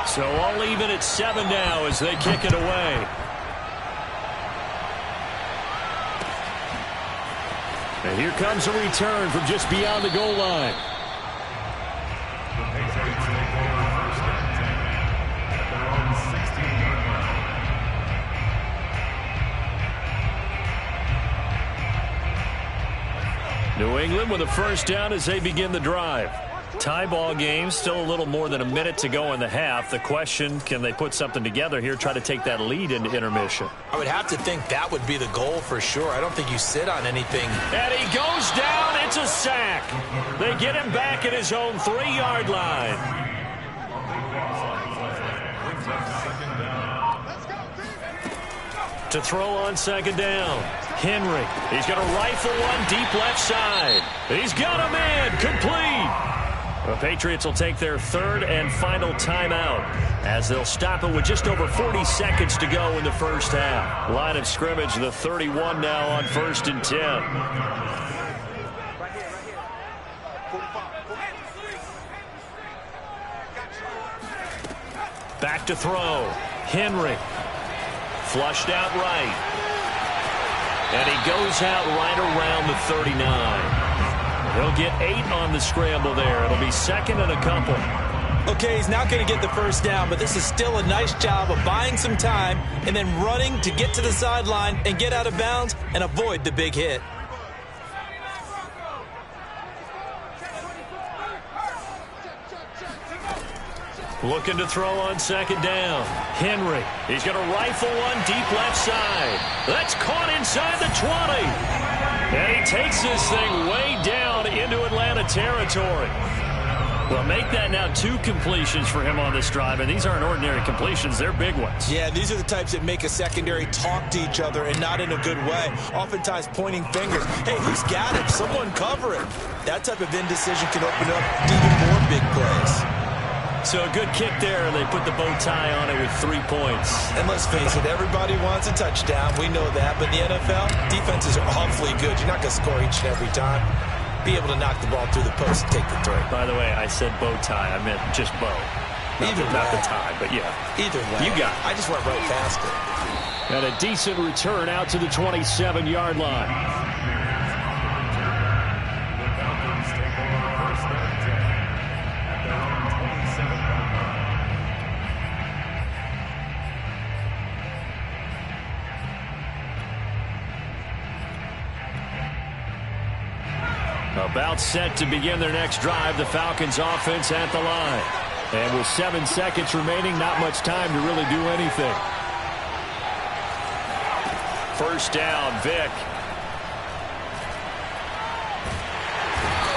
So all even at 7 now as they kick it away. And here comes a return from just beyond the goal line. The Patriots take over 1st and 10 at their own 16-yard line. New England with a 1st down as they begin the drive. Tie ball game, still a little more than a minute to go in the half. The question, can they put something together here, try to take that lead into intermission? I would have to think that would be the goal for sure. I don't think you sit on anything. And he goes down. It's a sack. They get him back at his own 3-yard line. To throw on 2nd down. Henry. He's going to rifle one deep left side. He's got a man. Complete. The Patriots will take their 3rd and final timeout as they'll stop it with just over 40 seconds to go in the 1st half. Line of scrimmage, the 31 now on 1st and 10. Back to throw. Henry. Flushed out right. And he goes out right around the 39. He'll get 8 on the scramble there. It'll be 2nd and a couple. Okay, he's not going to get the 1st down, but this is still a nice job of buying some time and then running to get to the sideline and get out of bounds and avoid the big hit. Looking to throw on second down. Henry. He's going to rifle one deep left side. That's caught inside the 20. And he takes this thing way down into Atlanta territory. Well, make that now 2 completions for him on this drive, and these aren't ordinary completions. They're big ones. Yeah, these are the types that make a secondary talk to each other and not in a good way. Oftentimes pointing fingers. Hey, who's got it? Someone cover it. That type of indecision can open up even more big plays. So a good kick there, and they put the bow tie on it with 3 points. And let's face it, everybody wants a touchdown. We know that. But in the NFL, defenses are awfully good. You're not going to score each and every time. Be able to knock the ball through the post and take the throw. By the way, I said bow tie. I meant just bow. Not the tie, but yeah. Either way. You got it. I just went right past it. And a decent return out to the 27-yard line. About set to begin their next drive, the Falcons offense at the line. And with 7 seconds remaining, not much time to really do anything. First down, Vick.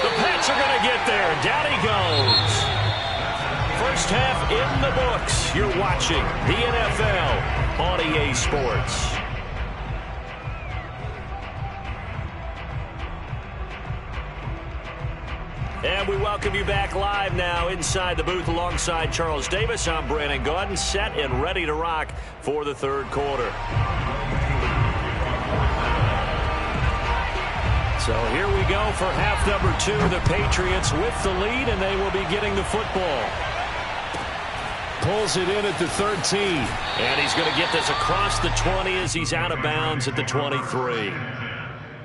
The Pats are going to get there. Down he goes. First half in the books. You're watching the NFL on EA Sports. And we welcome you back live now inside the booth alongside Charles Davis. I'm Brandon Gaudin, set and ready to rock for the third quarter. So here we go for half number 2. The Patriots with the lead, and they will be getting the football. Pulls it in at the 13. And he's going to get this across the 20 as he's out of bounds at the 23.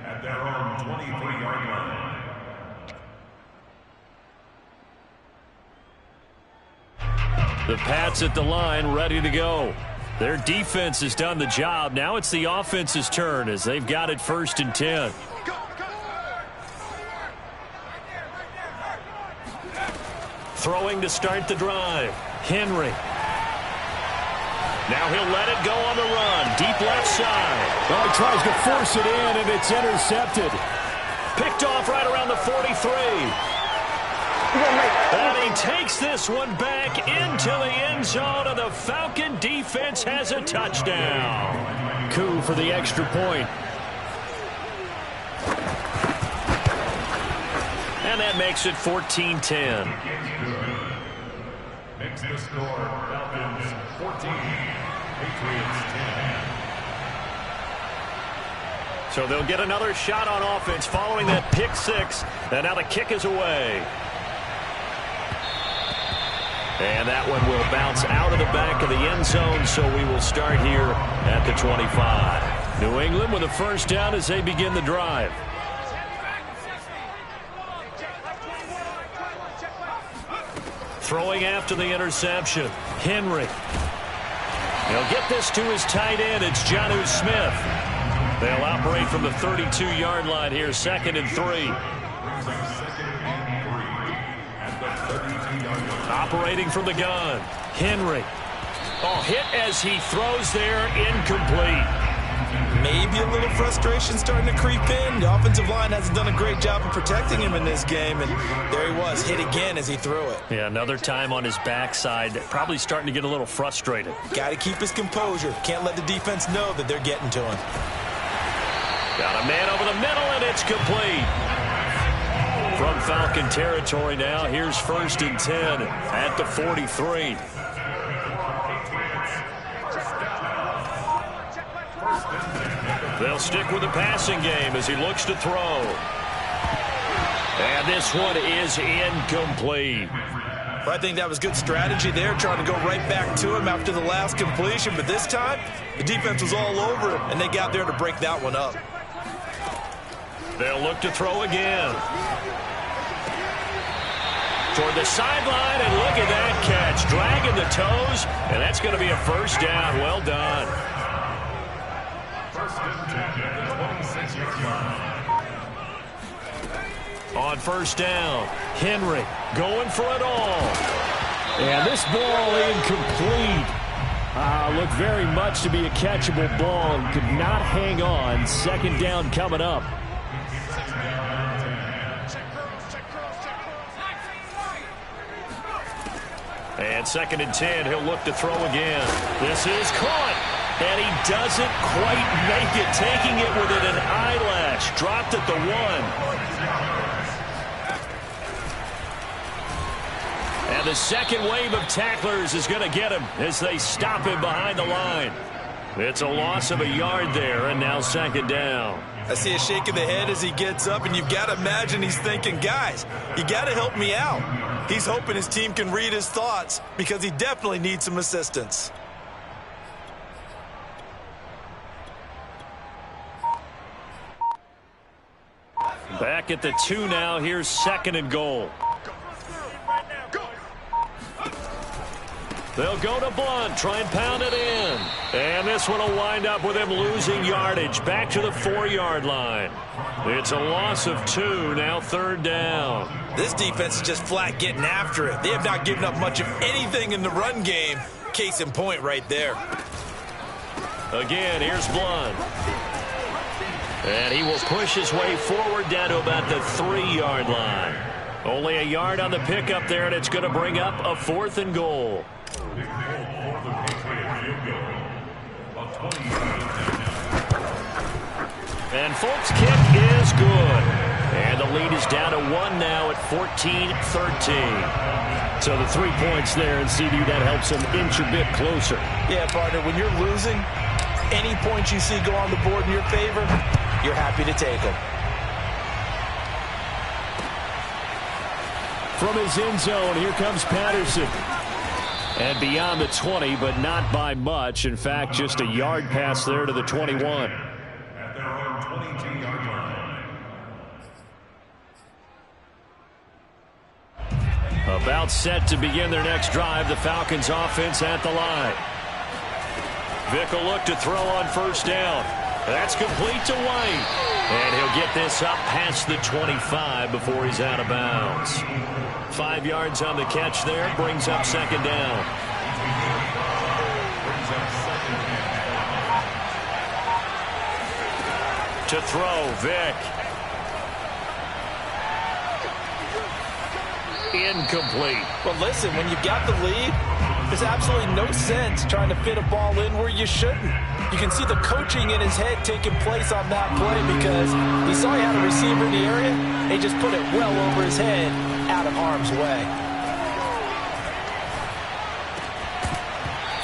At their own 23-yard line. The Pats at the line, ready to go. Their defense has done the job. Now it's the offense's turn as they've got it 1st and 10. Throwing to start the drive. Henry. Now he'll let it go on the run. Deep left side. Well, he tries to force it in, and it's intercepted. Picked off right around the 43. And he takes this one back into the end zone, and the Falcon defense has a touchdown. Coup for the extra point. And that makes it 14-10. Makes the score Falcons 14, Patriots 10. So they'll get another shot on offense following that pick 6. And now the kick is away. And that one will bounce out of the back of the end zone, so we will start here at the 25. New England with a first down as they begin the drive. Throwing after the interception. Henry. He'll get this to his tight end. It's Jonnu Smith. They'll operate from the 32-yard line here, 2nd and 3. Operating from the gun. Henry. Oh, hit as he throws there, incomplete. Maybe a little frustration starting to creep in. The offensive line hasn't done a great job of protecting him in this game, and there he was, hit again as he threw it. Yeah, another time on his backside, probably starting to get a little frustrated. Got to keep his composure. Can't let the defense know that they're getting to him. Got a man over the middle, and it's complete. From Falcon territory now, here's 1st and 10 at the 43. They'll stick with the passing game as he looks to throw. And this one is incomplete. Well, I think that was good strategy there, trying to go right back to him after the last completion. But this time, the defense was all over him, and they got there to break that one up. They'll look to throw again. Toward the sideline, and look at that catch. Dragging the toes, and that's going to be a first down. Well done. First and 10 at the 26-yard line. On first down, Henry going for it all. And this ball incomplete. Looked very much to be a catchable ball. Could not hang on. Second down coming up. And 2nd and 10. He'll look to throw again. This is caught. And he doesn't quite make it. Taking it within an eyelash. Dropped at the 1. And the second wave of tacklers is going to get him as they stop him behind the line. It's a loss of a yard there, and now 2nd down. I see a shake of the head as he gets up, and you've got to imagine he's thinking, guys, you got to help me out. He's hoping his team can read his thoughts because he definitely needs some assistance. Back at the 2 now. Here's 2nd and goal. They'll go to Blunt, try and pound it in. And this one will wind up with him losing yardage. Back to the 4-yard line. It's a loss of 2, now 3rd down. This defense is just flat getting after it. They have not given up much of anything in the run game. Case in point right there. Again, here's Blunt. And he will push his way forward down to about the 3-yard line. Only a yard on the pickup there, and it's going to bring up a 4th and goal. And Folk's kick is good. And the lead is down to 1 now at 14-13. So the 3 points there, and CD, that helps them inch a bit closer. Yeah, partner, when you're losing, any points you see go on the board in your favor, you're happy to take them. From his end zone, here comes Patterson. And beyond the 20, but not by much. In fact, just a yard pass there to the 21. At their own 22-yard line. About set to begin their next drive. The Falcons offense at the line. Vick will look to throw on 1st down. That's complete to White. And he'll get this up past the 25 before he's out of bounds. 5 yards on the catch there. Brings up 2nd down. To throw, Vick. Incomplete. Well, listen, when you've got the lead, there's absolutely no sense trying to fit a ball in where you shouldn't. You can see the coaching in his head taking place on that play because he saw he had a receiver in the area, and he just put it well over his head out of harm's way.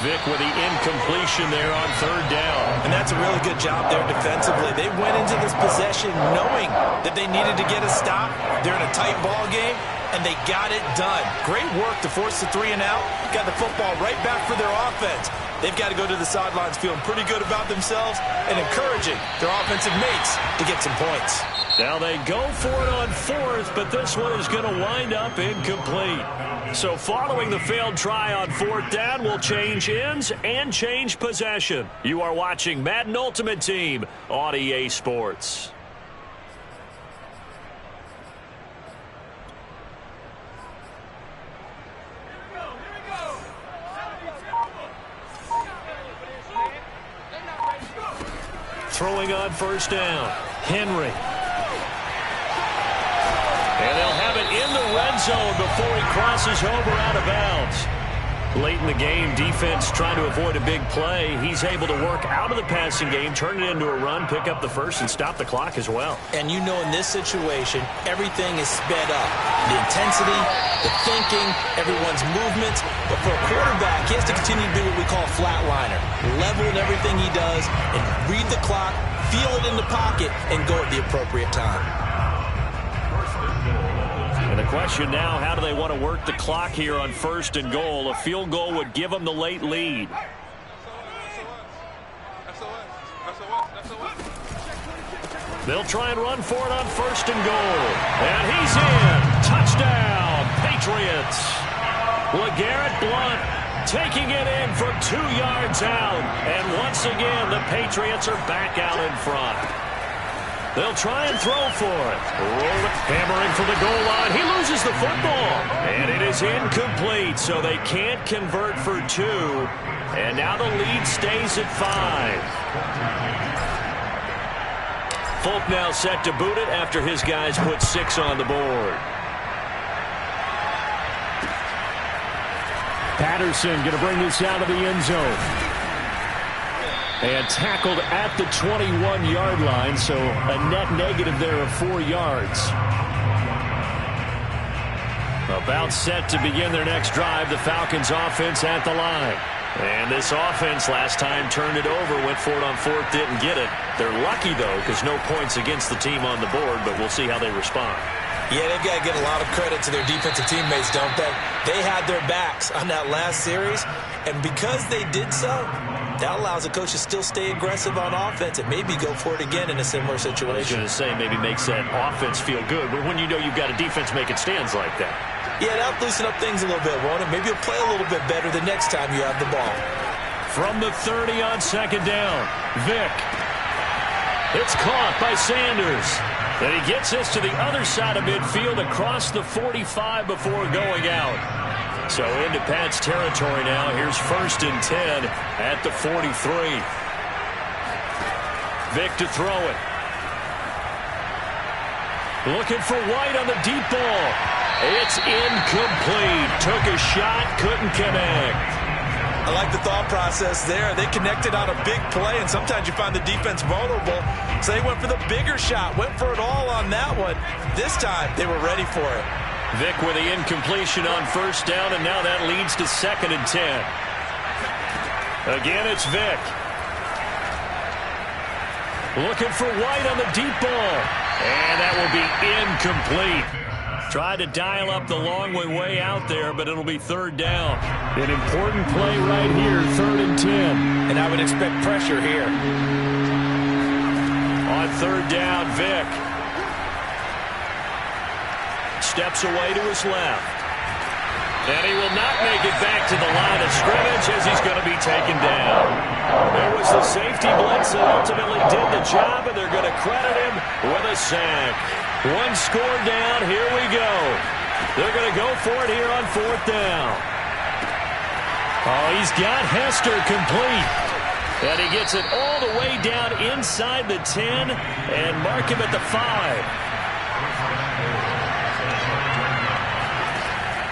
Vick with the incompletion there on 3rd down. And that's a really good job there defensively. They went into this possession knowing that they needed to get a stop. They're in a tight ball game, and they got it done. Great work to force the 3 and out. Got the football right back for their offense. They've got to go to the sidelines feeling pretty good about themselves and encouraging their offensive mates to get some points. Now they go for it on 4th, but this one is going to wind up incomplete. So following the failed try on 4th down, we'll change ends and change possession. You are watching Madden Ultimate Team on EA Sports. Throwing on 1st down, Henry. And they'll have it in the red zone before he crosses over out of bounds. Late in the game, defense trying to avoid a big play. He's able to work out of the passing game, turn it into a run, pick up the 1st, and stop the clock as well. And you know in this situation, everything is sped up. The intensity, the thinking, everyone's movements. But for a quarterback, he has to continue to do what we call a flatliner. Level in everything he does and read the clock, feel it in the pocket, and go at the appropriate time. And the question now, how do they want to work the clock here on 1st and goal? A field goal would give them the late lead. They'll try and run for it on 1st and goal. And he's in. Touchdown, Patriots. LeGarrette Blunt taking it in from 2 yards out. And once again, the Patriots are back out in front. They'll try and throw for it. Hammering for the goal line. He loses the football. And it is incomplete, so they can't convert for 2. And now the lead stays at 5. Folk now set to boot it after his guys put 6 on the board. Patterson going to bring this out of the end zone. And tackled at the 21-yard line, so a net negative there of 4 yards. About set to begin their next drive, the Falcons offense at the line. And this offense last time turned it over, went for it on 4th, didn't get it. They're lucky, though, because no points against the team on the board, but we'll see how they respond. Yeah, they've got to give a lot of credit to their defensive teammates, don't they? They had their backs on that last series, and because they did so, that allows the coach to still stay aggressive on offense and maybe go for it again in a similar situation. I was going to say maybe makes that offense feel good, but when you know you've got a defense making stands like that. Yeah, that'll loosen up things a little bit, won't it? Maybe you'll play a little bit better the next time you have the ball. From the 30 on 2nd down, Vick. It's caught by Sanders. And he gets this to the other side of midfield across the 45 before going out. So into Pat's territory now. Here's 1st and 10 at the 43. Vick to throw it. Looking for White on the deep ball. It's incomplete. Took a shot, couldn't connect. I like the thought process there. They connected on a big play, and sometimes you find the defense vulnerable. So they went for the bigger shot, went for it all on that one. This time, they were ready for it. Vick with the incompletion on 1st down, and now that leads to 2nd and 10. Again, it's Vick. Looking for White on the deep ball. And that will be incomplete. Tried to dial up the long way out there, but it'll be 3rd down. An important play right here, 3rd and 10. And I would expect pressure here. On 3rd down, Vick. Steps away to his left. And he will not make it back to the line of scrimmage as he's going to be taken down. There was the safety blitz that ultimately did the job, and they're going to credit him with a sack. 1 score down, here we go. They're going to go for it here on 4th down. Oh, he's got Hester complete. And he gets it all the way down inside the 10 and mark him at the 5.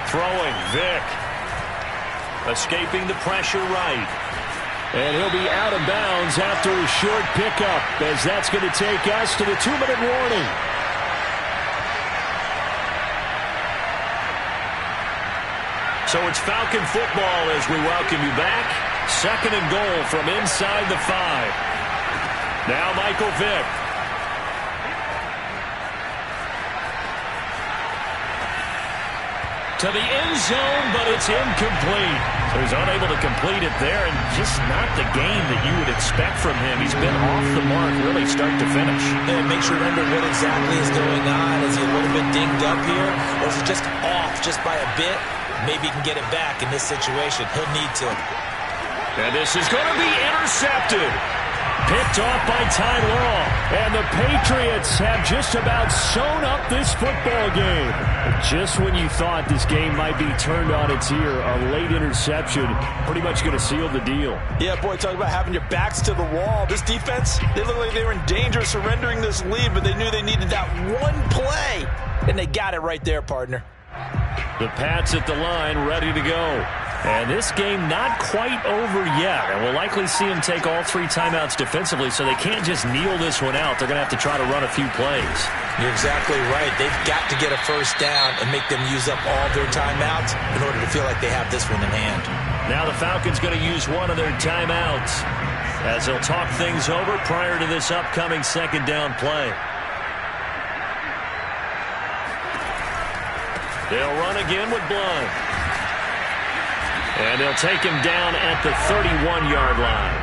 Throwing, Vick. Escaping the pressure right. And he'll be out of bounds after a short pickup, as that's going to take us to the 2-minute warning. So it's Falcon football as we welcome you back. 2nd and goal from inside the 5. Now Michael Vick. To the end zone, but it's incomplete. So he's unable to complete it there, and just not the game that you would expect from him. He's been off the mark really start to finish. And it makes you wonder what exactly is going on. Is he a little bit dinged up here, or is he just off just by a bit? Maybe he can get it back in this situation. He'll need to. And this is going to be intercepted. Picked off by Ty Law. And the Patriots have just about sewn up this football game. Just when you thought this game might be turned on its ear, a late interception pretty much going to seal the deal. Yeah, boy, talk about having your backs to the wall. This defense, they look like they were in danger of surrendering this lead, but they knew they needed that one play. And they got it right there, partner. The Pats at the line, ready to go. And this game not quite over yet. And we'll likely see them take all 3 timeouts defensively, so they can't just kneel this one out. They're going to have to try to run a few plays. You're exactly right. They've got to get a 1st down and make them use up all their timeouts in order to feel like they have this one in hand. Now the Falcons going to use one of their timeouts as they'll talk things over prior to this upcoming 2nd down play. They'll run again with Blunt. And they'll take him down at the 31-yard line.